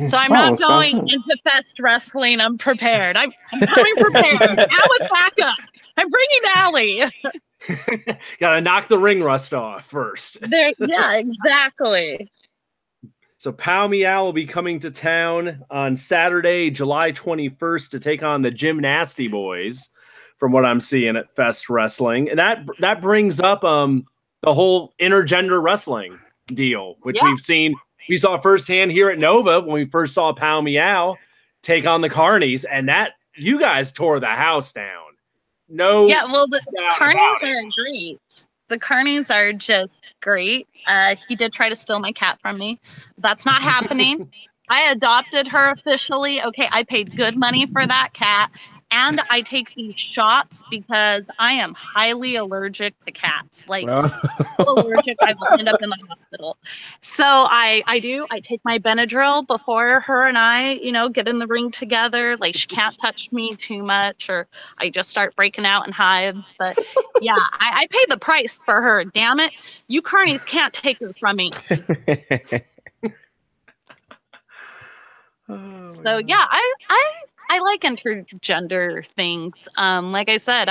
So I'm not going into Fest Wrestling. I'm prepared. I'm coming prepared. Now with backup. I'm bringing Allie. Gotta knock the ring rust off first. Yeah, exactly. So Pow Meow will be coming to town on Saturday, July 21st to take on the Gymnasty Boys, from what I'm seeing at Fest Wrestling. And that brings up the whole intergender wrestling deal, which we saw firsthand here at Nova when we first saw Pow Meow take on the Carnies, and that you guys tore the house down. No. Yeah, well, the Carnies are great. The Carnies are just great. He did try to steal my cat from me. That's not happening. I adopted her officially. Okay, I paid good money for that cat. And I take these shots because I am highly allergic to cats. Like, so allergic, I will end up in the hospital. So I take my Benadryl before her and I, get in the ring together. Like, she can't touch me too much, or I just start breaking out in hives. But yeah, I paid the price for her. Damn it. You Carnies can't take her from me. So yeah, I like intergender things. Like I said,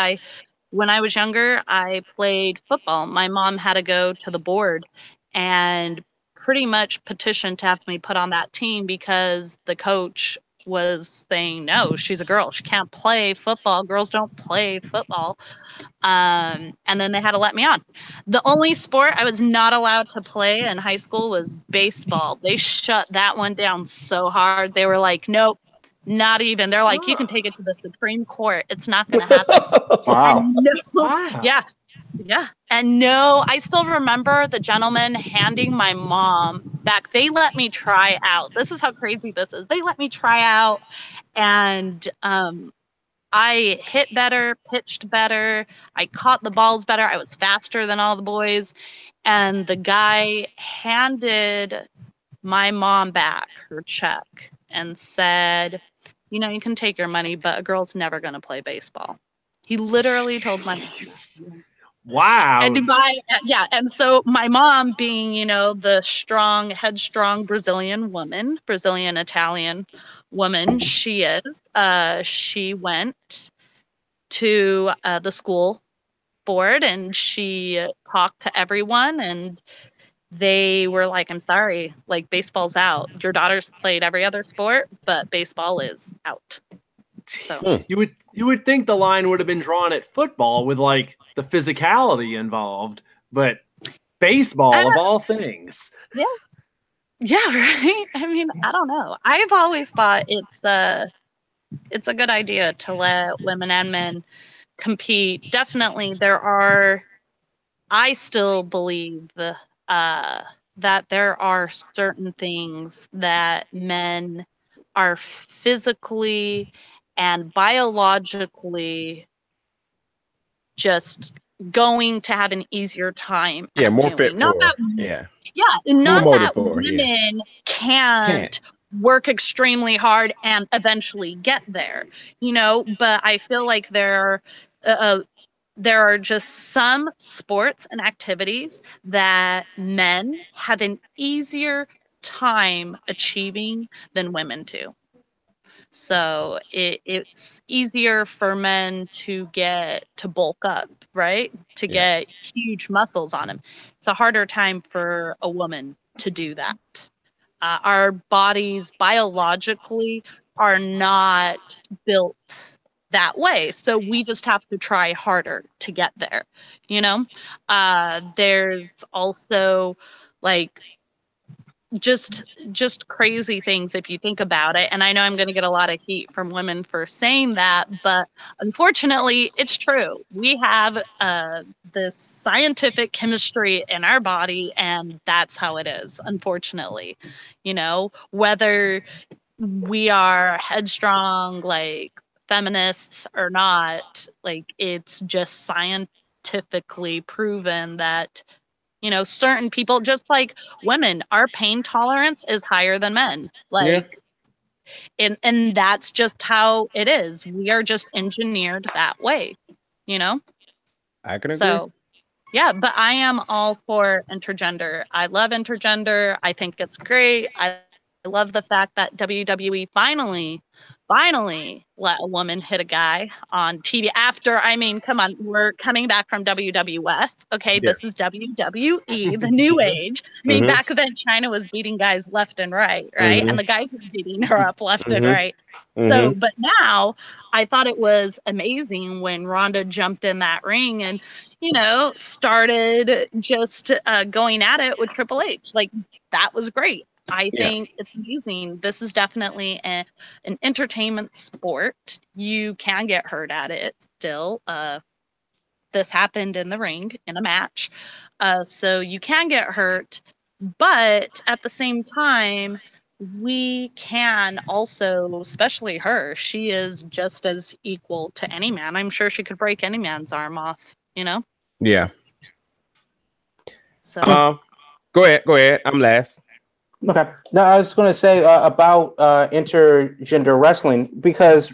when I was younger, I played football. My mom had to go to the board and pretty much petitioned to have me put on that team because the coach was saying, no, she's a girl. She can't play football. Girls don't play football. And then they had to let me on. The only sport I was not allowed to play in high school was baseball. They shut that one down so hard. They were like, nope. Not even. They're like, you can take it to the Supreme Court. It's not going to happen. Wow. Wow. Yeah. Yeah. And no, I still remember the gentleman handing my mom back. They let me try out. This is how crazy this is. They let me try out, and I hit better, pitched better. I caught the balls better. I was faster than all the boys. And the guy handed my mom back her check and said, you can take your money, but a girl's never going to play baseball. He literally told my mom. Wow. And so my mom, being, the strong, headstrong Brazilian Italian woman she is, she went to the school board and she talked to everyone, and they were like, I'm sorry, like, baseball's out. Your daughter's played every other sport, but baseball is out. So you would think the line would have been drawn at football with like the physicality involved, but baseball of all things. Yeah. Yeah, right. I mean, I don't know. I've always thought it's a good idea to let women and men compete. Definitely, I still believe that there are certain things that men are physically and biologically just going to have an easier time at more doing. fit Not for. that, not more that for, women can't work extremely hard and eventually get there, but I feel like there are just some sports and activities that men have an easier time achieving than women do. So it's easier for men to bulk up, right? To get huge muscles on them. It's a harder time for a woman to do that. Our bodies biologically are not built that way. So we just have to try harder to get there, There's also like just crazy things if you think about it. And I know I'm going to get a lot of heat from women for saying that, but unfortunately it's true. We have this scientific chemistry in our body, and that's how it is, unfortunately. Whether we are headstrong, like feminists or not, like it's just scientifically proven that certain people, just like women, our pain tolerance is higher than men. Like, and that's just how it is. We are just engineered that way, I can agree. So, yeah, but I am all for intergender. I love intergender. I think it's great. I love the fact that WWE finally let a woman hit a guy on TV after, come on, we're coming back from WWF. Okay, This is WWE, the new age. Back then China was beating guys left and right? And the guys were beating her up left and right. So, but now I thought it was amazing when Ronda jumped in that ring and, started just going at it with Triple H. Like, that was great. I think it's amazing. This is definitely an entertainment sport. You can get hurt at it still. This happened in the ring in a match. So you can get hurt. But at the same time, we can also, especially her, she is just as equal to any man. I'm sure she could break any man's arm off, Yeah. So go ahead. I'm last. Okay. No, I was going to say about intergender wrestling, because,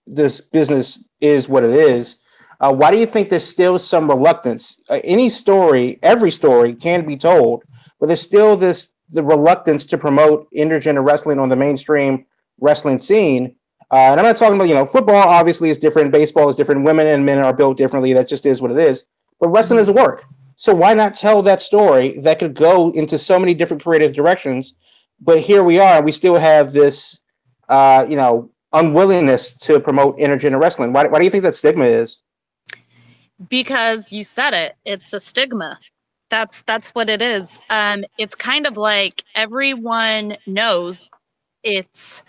this business is what it is. Why do you think there's still some reluctance? Every story can be told, but there's still the reluctance to promote intergender wrestling on the mainstream wrestling scene. And I'm not talking about, football obviously is different. Baseball is different. Women and men are built differently. That just is what it is. But wrestling is work. So why not tell that story that could go into so many different creative directions? But here we are, we still have this, unwillingness to promote intergender wrestling. Why do you think that stigma is? Because you said it. It's a stigma. That's what it is. It's kind of like everyone knows it's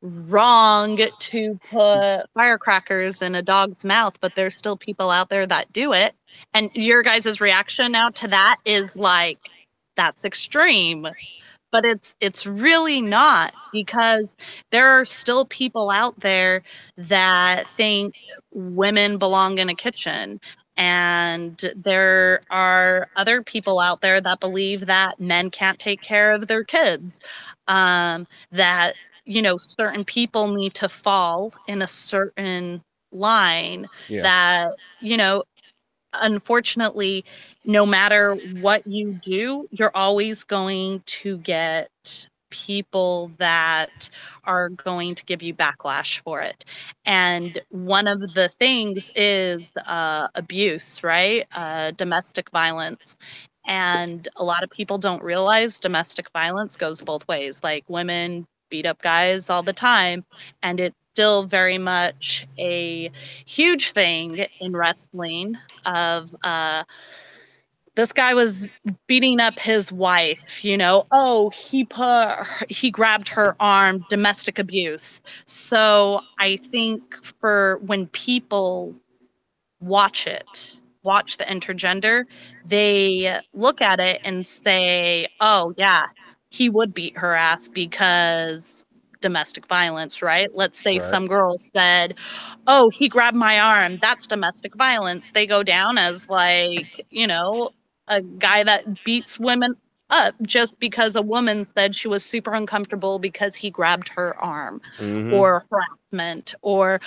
wrong to put firecrackers in a dog's mouth, but there's still people out there that do it. And your guys' reaction now to that is like, that's extreme. But it's really not, because there are still people out there that think women belong in a kitchen. And there are other people out there that believe that men can't take care of their kids, that certain people need to fall in a certain line, that unfortunately, no matter what you do, you're always going to get people that are going to give you backlash for it. And one of the things is abuse, right? Domestic violence. And a lot of people don't realize domestic violence goes both ways. Like, women beat up guys all the time. And it's still very much a huge thing in wrestling of this guy was beating up his wife, you know, oh, he grabbed her arm, domestic abuse. So I think for when people watch the intergender, they look at it and say, oh yeah, he would beat her ass because domestic violence, right? Let's say some girl said, oh, he grabbed my arm, that's domestic violence. They go down as like, you know, a guy that beats women up just because a woman said she was super uncomfortable because he grabbed her arm, or harassment, or,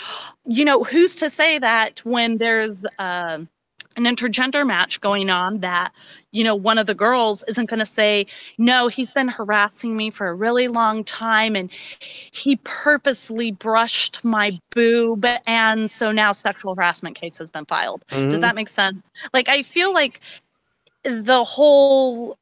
you know, who's to say that when there's an intergender match going on that, you know, one of the girls isn't going to say, no, he's been harassing me for a really long time and he purposely brushed my boob, and so now sexual harassment case has been filed. Does that make sense? Like, I feel like the whole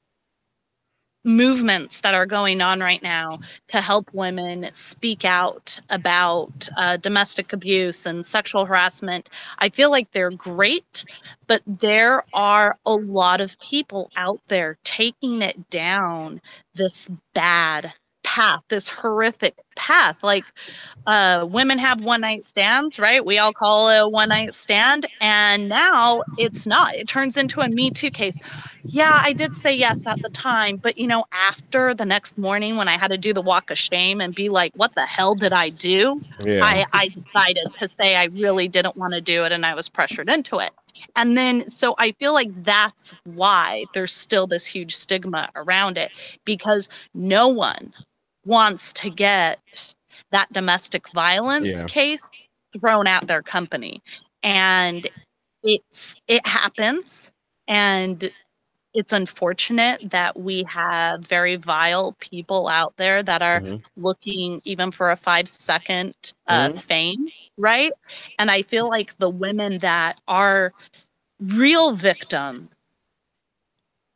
movements that are going on right now to help women speak out about domestic abuse and sexual harassment, I feel like they're great, but there are a lot of people out there taking it down this bad path, this horrific path. Like, women have one-night stands, right? We all call it a one-night stand, and now it's not. It turns into a Me Too case. Yeah, I did say yes at the time, but, you know, after the next morning when I had to do the walk of shame and be like, what the hell did I do? Yeah. I decided to say I really didn't want to do it, and I was pressured into it. And then, so I feel like that's why there's still this huge stigma around it, because no one wants to get that domestic violence case thrown at their company. And it happens, and it's unfortunate that we have very vile people out there that are looking even for a 5-second fame, right? And I feel like the women that are real victims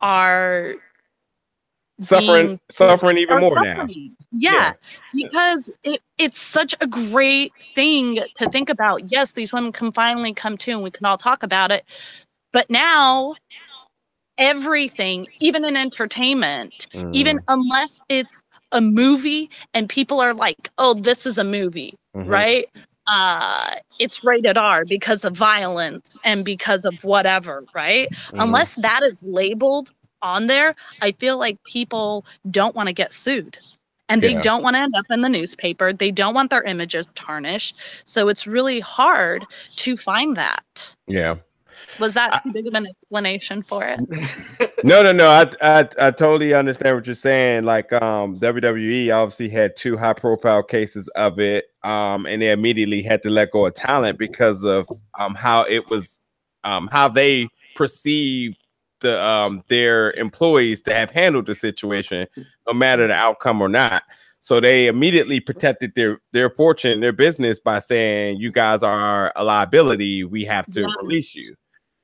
are suffering even more now. Yeah, because it's such a great thing to think about. Yes, these women can finally come to, and we can all talk about it. But now everything, even in entertainment, even unless it's a movie and people are like, oh, this is a movie, right? It's rated R because of violence and because of whatever, right? Unless that is labeled on there, I feel like people don't want to get sued, and they don't want to end up in the newspaper. They don't want their images tarnished. So it's really hard to find that. Yeah. Was that too big of an explanation for it? No. I totally understand what you're saying. Like, WWE obviously had 2 high-profile cases of it, and they immediately had to let go of talent because of how it was, how they perceived their employees to have handled the situation, no matter the outcome or not. So they immediately protected their fortune, their business, by saying, you guys are a liability, we have to release you.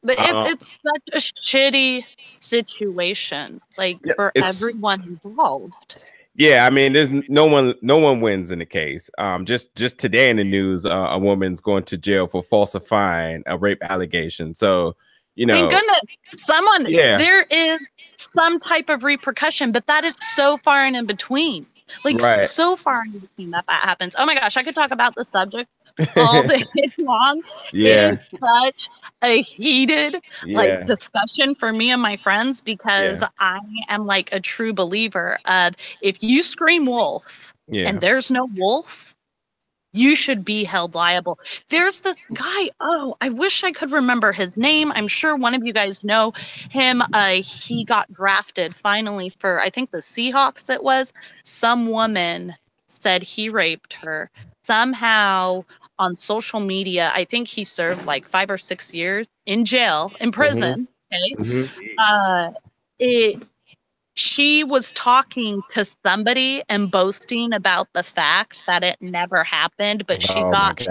But it's such a shitty situation, like, for everyone involved. Yeah, I mean, there's no one wins in the case. Just today in the news, a woman's going to jail for falsifying a rape allegation. So, you know, thank goodness there is some type of repercussion, but that is so far and in between. Like, so far in between that happens. Oh my gosh, I could talk about the subject all day long. It is such a heated like discussion for me and my friends, because I am like a true believer of, if you scream wolf and there's no wolf, you should be held liable. There's this guy, oh, I wish I could remember his name. I'm sure one of you guys know him. He got drafted finally for, I think, the Seahawks it was. Some woman said he raped her. Somehow on social media, I think he served like 5 or 6 years in jail, in prison. Okay. She was talking to somebody and boasting about the fact that it never happened, but she got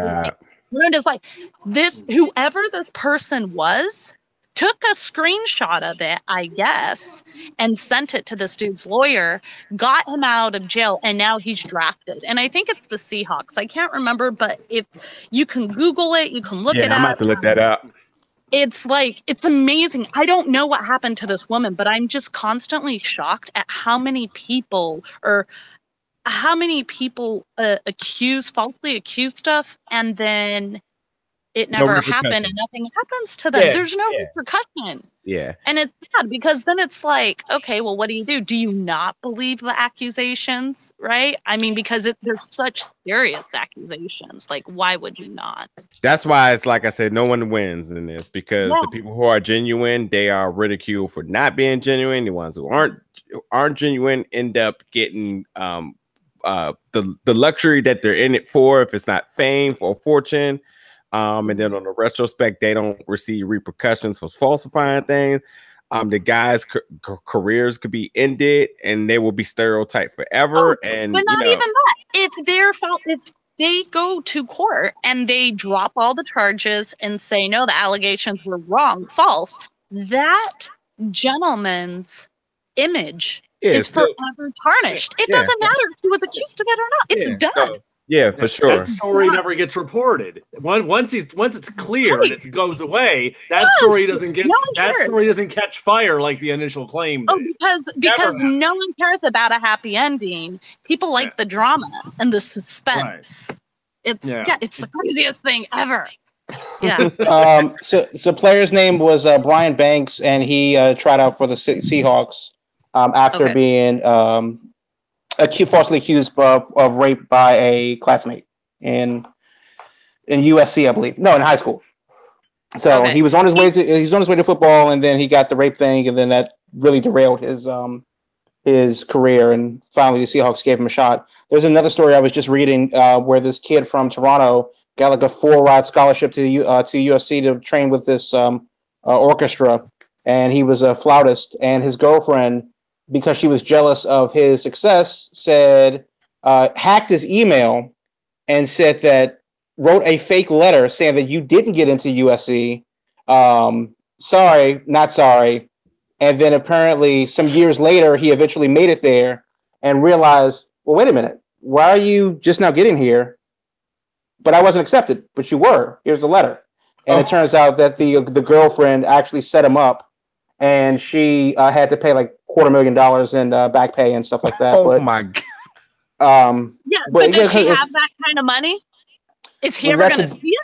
ruined. Is like, this, whoever this person was took a screenshot of it, I guess, and sent it to this dude's lawyer, got him out of jail, and now he's drafted. And I think it's the Seahawks. I can't remember, but if you can Google it, you can look it up. Yeah, I'm about to look that up. It's like, it's amazing. I don't know what happened to this woman, but I'm just constantly shocked at how many people falsely accuse stuff, and then it never happened and nothing happens to them. Yeah, there's no repercussion. Yeah. And it's sad because then it's like, okay, well, what do? Do you not believe the accusations, right? I mean, because there's such serious accusations. Like, why would you not? That's why it's like I said, no one wins in this, because the people who are genuine, they are ridiculed for not being genuine. The ones who aren't genuine end up getting the luxury that they're in it for, if it's not fame or fortune. And then on the retrospect, they don't receive repercussions for falsifying things. The guys' careers could be ended, and they will be stereotyped forever. But not even that. If they go to court and they drop all the charges and say no, the allegations were false, that gentleman's image is forever tarnished. It doesn't matter if he was accused of it or not. It's done. Yeah, for sure. That story never gets reported. Once it's clear and it goes away, that story doesn't catch fire like the initial claim. Oh, because no one cares about a happy ending. People like the drama and the suspense. Right. It's the craziest thing ever. Yeah. So player's name was Brian Banks, and he tried out for the Seahawks after being falsely accused of rape by a classmate in USC, I believe. No, in high school. So he was on his way to football, and then he got the rape thing, and then that really derailed his career. And finally, the Seahawks gave him a shot. There's another story I was just reading where this kid from Toronto got like a 4-ride scholarship to USC to train with this orchestra, and he was a flautist, and his girlfriend, because she was jealous of his success, hacked his email and wrote a fake letter saying that you didn't get into USC. Sorry, not sorry. And then apparently some years later, he eventually made it there and realized, well, wait a minute. Why are you just now getting here? But I wasn't accepted, but you were. Here's the letter. And it turns out that the girlfriend actually set him up, and she had to pay like $250,000 in back pay and stuff like that. My God. But does she have that kind of money? Is he ever going to see it?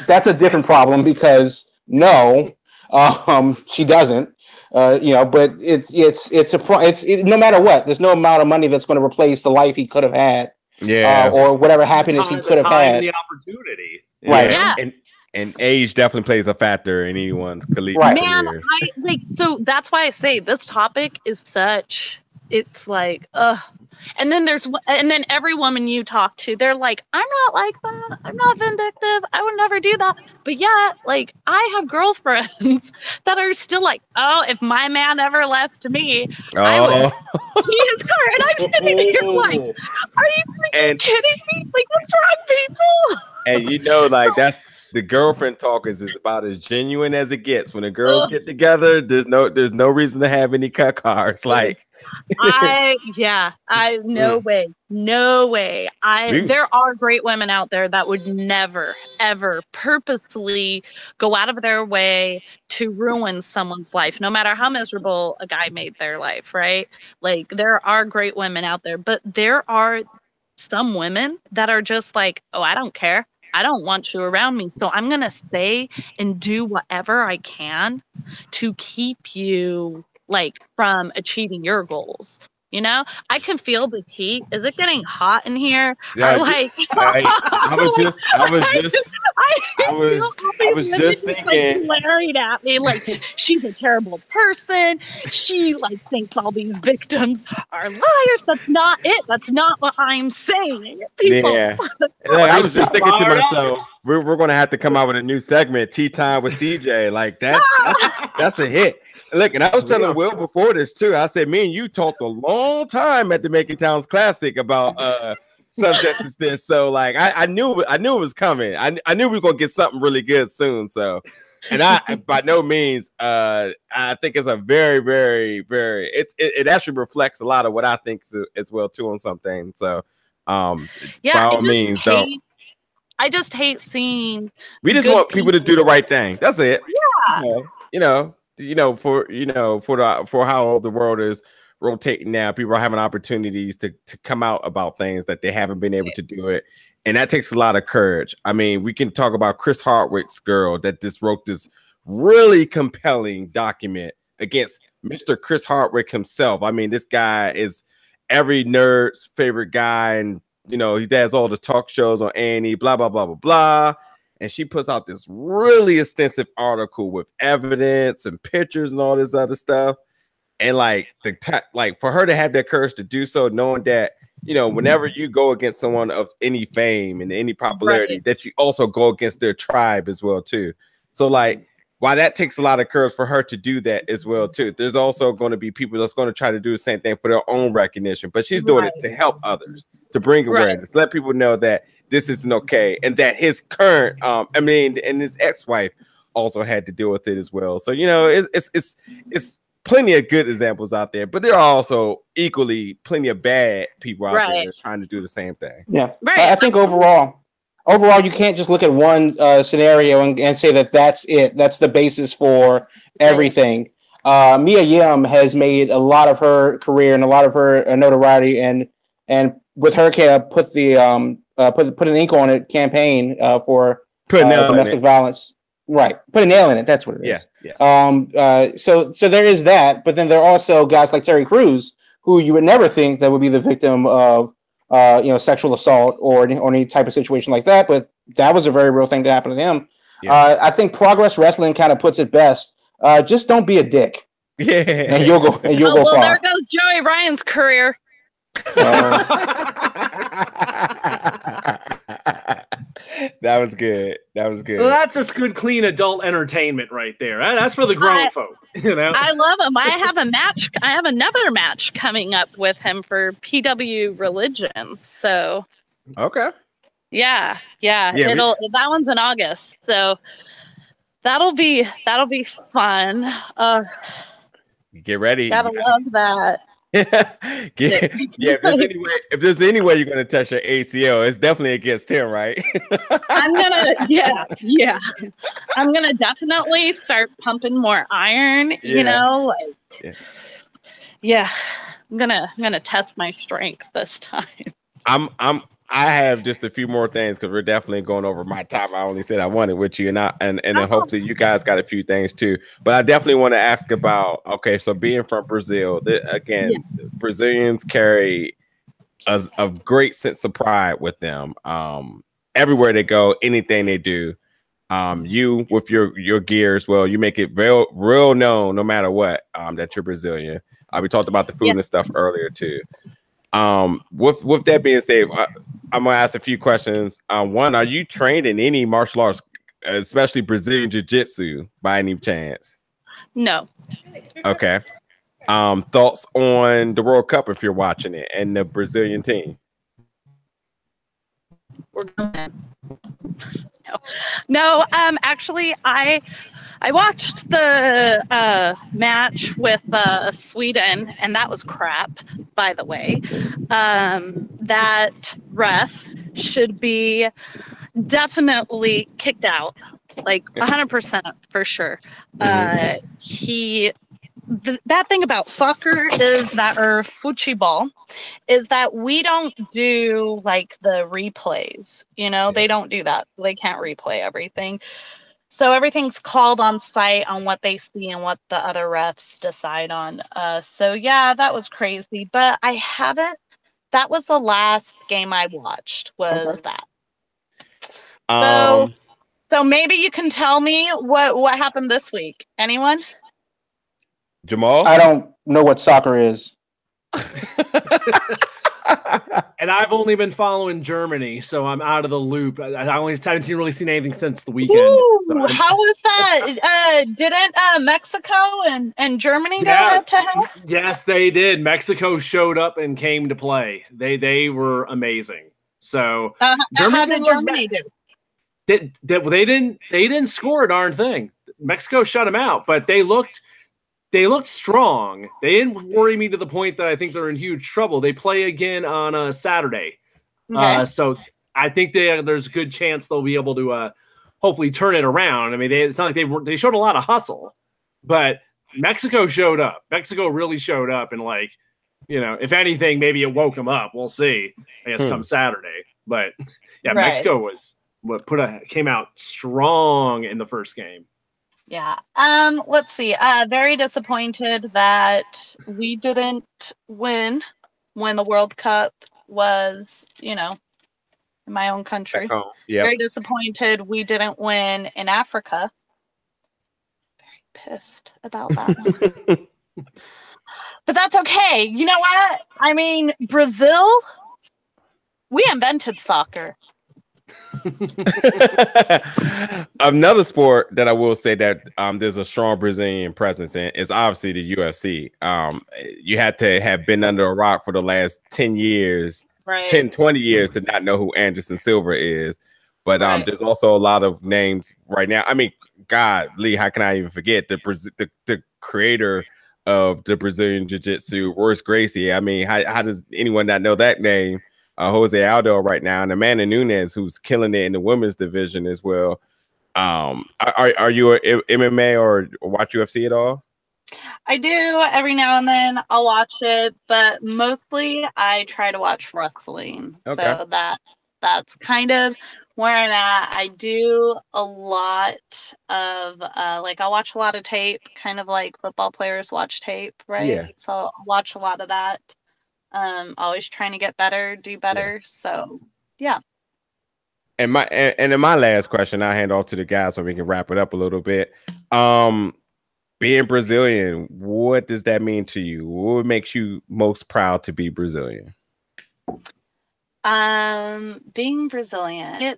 That's a different problem, because no, she doesn't. But it's no matter what, there's no amount of money that's going to replace the life he could have had. Yeah. Or whatever happiness he could have had. The opportunity. Right. Yeah. And age definitely plays a factor in anyone's collegiate careers. So that's why I say this topic is it's like, and then every woman you talk to, they're like, I'm not like that. I'm not vindictive. I would never do that. But yeah, like, I have girlfriends that are still like, oh, if my man ever left me, I would be his car. And I'm sitting here like, are you kidding me? Like, what's wrong, people? And like, that's the girlfriend talk is about as genuine as it gets. When the girls get together, there's no reason to have any cut cars. Like, no way. There are great women out there that would never, ever purposely go out of their way to ruin someone's life, no matter how miserable a guy made their life, right? Like, there are great women out there, but there are some women that are just like, oh, I don't care. I don't want you around me. So I'm going to say and do whatever I can to keep you like from achieving your goals. You know, I can feel the heat. Is it getting hot in here? Yeah, I was just thinking, like, glaring at me like she's a terrible person. She like thinks all these victims are liars. That's not it. That's not what I'm saying. People. Yeah, I was just thinking to myself, we're gonna have to come out with a new segment, Tea Time with CJ. Like that's a hit. Look, and I was telling Will before this too. I said, me and you talked a long time at the Making Towns Classic about subjects as this. So like I knew it was coming. I knew we were gonna get something really good soon. So, and I by no means I think it's a very, very, very it actually reflects a lot of what I think as well too on something. So yeah, by all means though. I just hate seeing. We just want people to do the right thing. That's it. Yeah. For how the world is rotating now, people are having opportunities to come out about things that they haven't been able to do it, and that takes a lot of courage. I mean, we can talk about Chris Hardwick's girl that just wrote this really compelling document against Mr. Chris Hardwick himself. I mean, this guy is every nerd's favorite guy, and he does all the talk shows on A&E, blah blah blah blah blah. And she puts out this really extensive article with evidence and pictures and all this other stuff. And like for her to have that courage to do so, knowing that, whenever you go against someone of any fame and any popularity, that you also go against their tribe as well, too. So like, while that takes a lot of courage for her to do that as well, too, there's also going to be people that's going to try to do the same thing for their own recognition. But she's doing it to help others, to bring awareness, let people know that this isn't okay, and that his current, and his ex-wife also had to deal with it as well. So it's plenty of good examples out there, but there are also equally plenty of bad people out there that's trying to do the same thing. Yeah, I think overall, you can't just look at one scenario and say that that's it. That's the basis for everything. Mia Yim has made a lot of her career and a lot of her notoriety, and with her put the put an ink on it campaign for domestic violence. Right, put a nail in it. That's what it is. Yeah. So there is that, but then there are also guys like Terry Crews, who you would never think that would be the victim of sexual assault or any type of situation like that, but that was a very real thing that happened to him. Yeah. I think Progress Wrestling kind of puts it best. Just don't be a dick. Yeah, and you'll go far. There goes Joey Ryan's career. That was good. Well, that's just good, clean adult entertainment right there. That's for the grown folk. I love him. I have another match coming up with him for PW Religion. So okay. Yeah. That one's in August. So that'll be fun. Get ready. Gotta love that. If there's any way you're gonna touch your ACL, it's definitely against him, right? I'm gonna definitely start pumping more iron. I'm gonna test my strength this time. I have just a few more things because we're definitely going over my time. I only said I wanted with you, and then hopefully you guys got a few things too. But I definitely want to ask about, so being from Brazil, Brazilians carry a great sense of pride with them. Everywhere they go, anything they do, you with your gear as well, you make it real known no matter what that you're Brazilian. We talked about the food and stuff earlier too. With that being said, I'm gonna ask a few questions. One, are you trained in any martial arts, especially Brazilian Jiu-Jitsu, by any chance? No. Okay. Thoughts on the World Cup if you're watching it and the Brazilian team? We're going. No. Actually, I watched the match with Sweden, and that was crap, by the way. That ref should be definitely kicked out, like 100% for sure. The bad thing about soccer is that, or football, is that we don't do like the replays. They don't do that. They can't replay everything. So everything's called on site on what they see and what the other refs decide on. So yeah, that was crazy. But I haven't. That was the last game I watched. Was that? So maybe you can tell me what happened this week. Anyone? Jamal? I don't know what soccer is. And I've only been following Germany, so I'm out of the loop. I haven't really seen anything since the weekend. Ooh, so how was that? Didn't Mexico and Germany go head to head? Yes, they did. Mexico showed up and came to play. They were amazing. So Germany, how did Germany do? They didn't score a darn thing. Mexico shut them out, but they looked strong. They didn't worry me to the point that I think they're in huge trouble. They play again on a Saturday. Okay. So I think there's a good chance they'll be able to hopefully turn it around. I mean, it's not like they showed a lot of hustle, but Mexico showed up. Mexico really showed up, and if anything, maybe it woke them up. We'll see. I guess come Saturday. But yeah, right. Mexico came out strong in the first game. Yeah. Let's see. Very disappointed that we didn't win when the World Cup was, in my own country. Yep. Very disappointed we didn't win in Africa. Very pissed about that one. But that's okay. You know what? I mean, Brazil, we invented soccer. Another sport that I will say that there's a strong Brazilian presence in is obviously the UFC. You had to have been under a rock for the last 10 years, right. 10, 20 years to not know who Anderson Silva is. But there's also a lot of names right now. I mean, God, Lee, how can I even forget the creator of the Brazilian Jiu-Jitsu, Royce Gracie? I mean, how does anyone not know that name? Jose Aldo right now, and Amanda Nunes, who's killing it in the women's division as well. Are you a MMA or watch UFC at all? I do every now and then. I'll watch it, but mostly I try to watch wrestling. Okay. So that's kind of where I'm at. I do a lot of I'll watch a lot of tape, kind of like football players watch tape, right? Yeah. So I'll watch a lot of that. Always trying to get better, do better. Yeah. So yeah. And in my last question, I'll hand off to the guys so we can wrap it up a little bit. Being Brazilian, what does that mean to you? What makes you most proud to be Brazilian? Being Brazilian,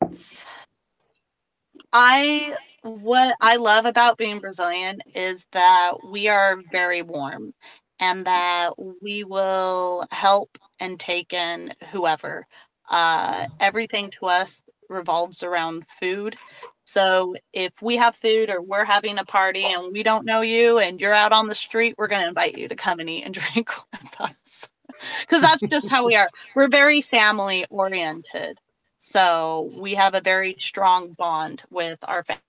what I love about being Brazilian is that we are very warm. And that we will help and take in whoever. Everything to us revolves around food. So if we have food or we're having a party and we don't know you and you're out on the street, we're going to invite you to come and eat and drink with us. Because that's just how we are. We're very family oriented. So we have a very strong bond with our family.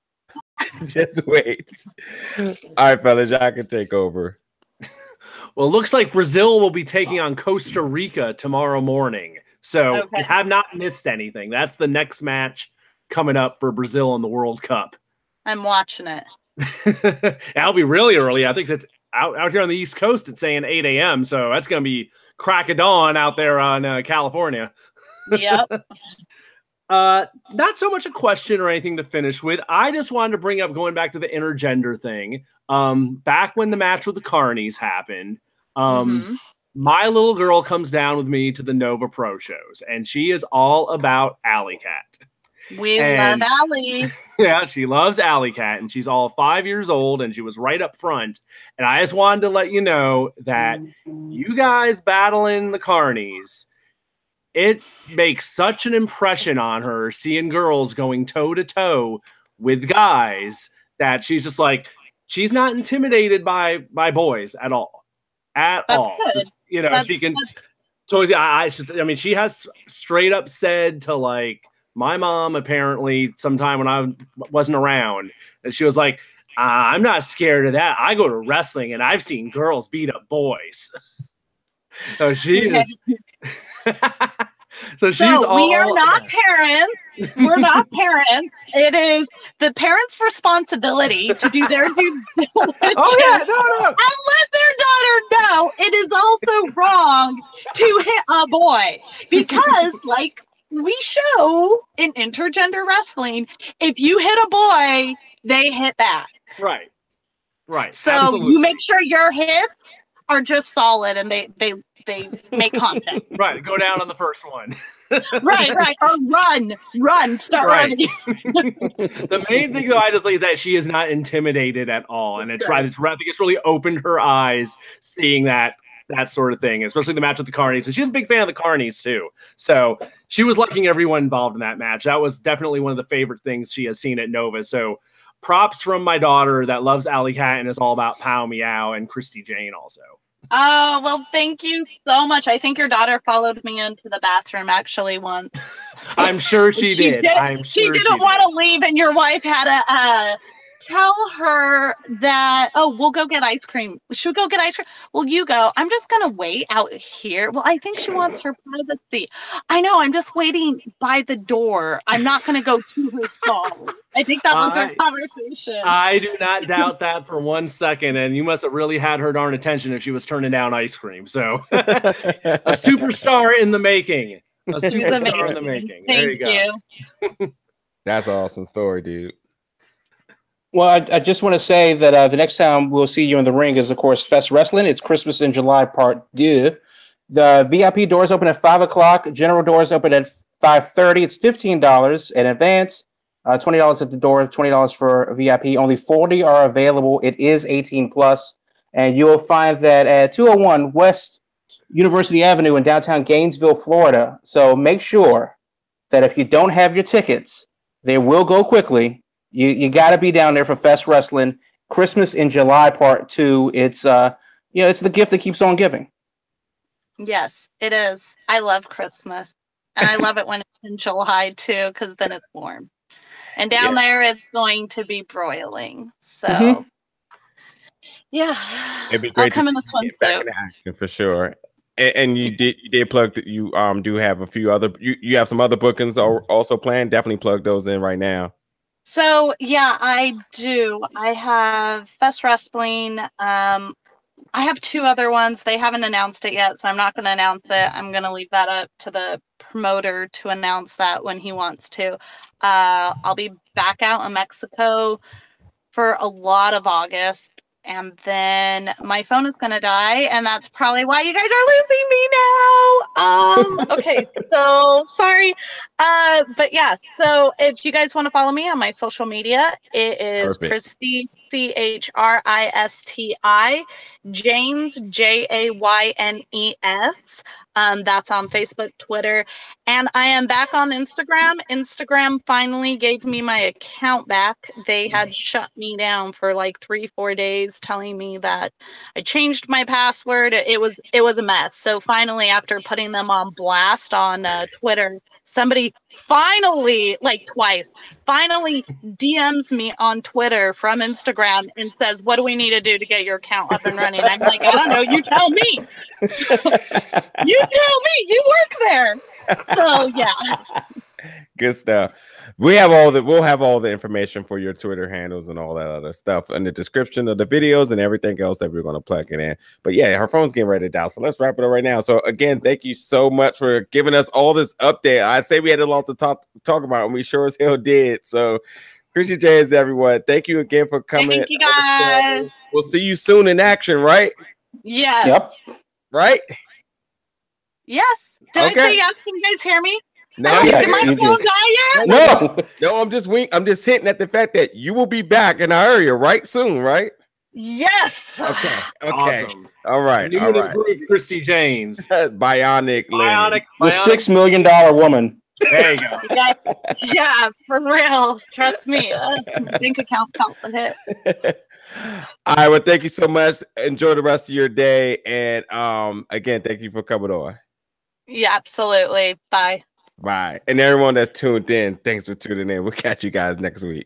Just wait. All right, fellas, y'all can take over. Well, it looks like Brazil will be taking on Costa Rica tomorrow morning. So you have not missed anything. That's the next match coming up for Brazil in the World Cup. I'm watching it. That'll be really early. I think it's out here on the East Coast. It's saying 8 a.m. So that's going to be crack of dawn out there on California. Yep. Not so much a question or anything to finish with. I just wanted to bring up, going back to the intergender thing. Back when the match with the Carnies happened, my little girl comes down with me to the Nova Pro shows, and she is all about Alley Cat. We love Alley. Yeah, she loves Alley Cat, and she's all 5 years old, and she was right up front. And I just wanted to let you know that you guys battling the Carnies, it makes such an impression on her seeing girls going toe-to-toe with guys that she's just like, she's not intimidated by boys at all. That's all. Good. Just, she can. So I mean, she has straight up said to my mom, apparently sometime when I wasn't around, and she was like, I'm not scared of that. I go to wrestling and I've seen girls beat up boys. So she is. So we are not parents. We're not parents. It is the parents' responsibility to do their due diligence. Oh yeah, no. And let their daughter know it is also wrong to hit a boy, because we show in intergender wrestling, if you hit a boy, they hit back. Right. So absolutely. You make sure your hits are just solid and they make contact. Right. Go down on the first one. right. Or run, start running. The main thing, though, I just like is that she is not intimidated at all. And it's right. I think it's really opened her eyes seeing that that sort of thing, especially the match with the Carnies. And she's a big fan of the Carnies too. So she was liking everyone involved in that match. That was definitely one of the favorite things she has seen at Nova. So props from my daughter that loves Alley Cat and is all about Pow Meow, and Christi Jaynes also. Oh, well, thank you so much. I think your daughter followed me into the bathroom actually once. I'm sure she did. She didn't want to leave, and your wife had to tell her that, oh, we'll go get ice cream. Should we go get ice cream? Well, you go. I'm just going to wait out here. Well, I think she wants her privacy. I know. I'm just waiting by the door. I'm not going to go to her stall. I think that was our conversation. I do not doubt that for 1 second. And you must have really had her darn attention if she was turning down ice cream. So a superstar in the making. A superstar in the making. Thank you. That's an awesome story, dude. Well, I just want to say that the next time we'll see you in the ring is, of course, Fest Wrestling. It's Christmas in July Part 2. The VIP doors open at 5 o'clock. General doors open at 5:30. It's $15 in advance. $20 at the door, $20 for VIP. Only 40 are available. It is 18+. And you will find that at 201 West University Avenue in downtown Gainesville, Florida. So make sure that if you don't have your tickets, they will go quickly. You got to be down there for Fest Wrestling. Christmas in July Part 2. It's it's the gift that keeps on giving. Yes, it is. I love Christmas, and I love it when it's in July too, because then it's warm. And down there, it's going to be broiling. So, yeah, it'd be great. I'll come in a swimsuit for sure. And you did plug that you do have a few other you have some other bookings also planned. Definitely plug those in right now. So yeah, I do. I have Fest Wrestling. I have 2 other ones. They haven't announced it yet, so I'm not going to announce it. I'm going to leave that up to the promoter to announce that when he wants to. I'll be back out in Mexico for a lot of August. And then my phone is going to die, and that's probably why you guys are losing me now. Okay, so sorry. But yeah, so if you guys want to follow me on my social media, it is Christi, Chrissti, Jaynes, Jaynes. That's on Facebook, Twitter, and I am back on Instagram. Instagram finally gave me my account back. They had shut me down for like 3-4 days, telling me that I changed my password. It was a mess. So finally, after putting them on blast on Twitter, somebody finally, like twice, DMs me on Twitter from Instagram and says, "What do we need to do to get your account up and running?" I'm like, "I don't know. You tell me." You tell me. You work there. So yeah. Good stuff. We'll have all the information for your Twitter handles and all that other stuff in the description of the videos and everything else that we're going to plug it in. But yeah, her phone's getting ready to dial. So let's wrap it up right now. So again, thank you so much for giving us all this update. I'd say we had a lot to talk about, and we sure as hell did. So Christi Jaynes, everyone, thank you again for coming. Thank you guys. We'll see you soon in action, right? Yes. Yep. Right? Yes. Did I say yes? Can you guys hear me? No, did my phone die yet? No, I'm just hinting at the fact that you will be back in our area right soon, right? Yes. Okay. Awesome. All right. You would improve Christi Jaynes. Bionic. The $6 million woman. There you go. Yeah, for real. Trust me. Bank account felt the hit. All right. Well, thank you so much. Enjoy the rest of your day. And again, thank you for coming on. Yeah, absolutely. Bye. Bye. And everyone that's tuned in, thanks for tuning in. We'll catch you guys next week.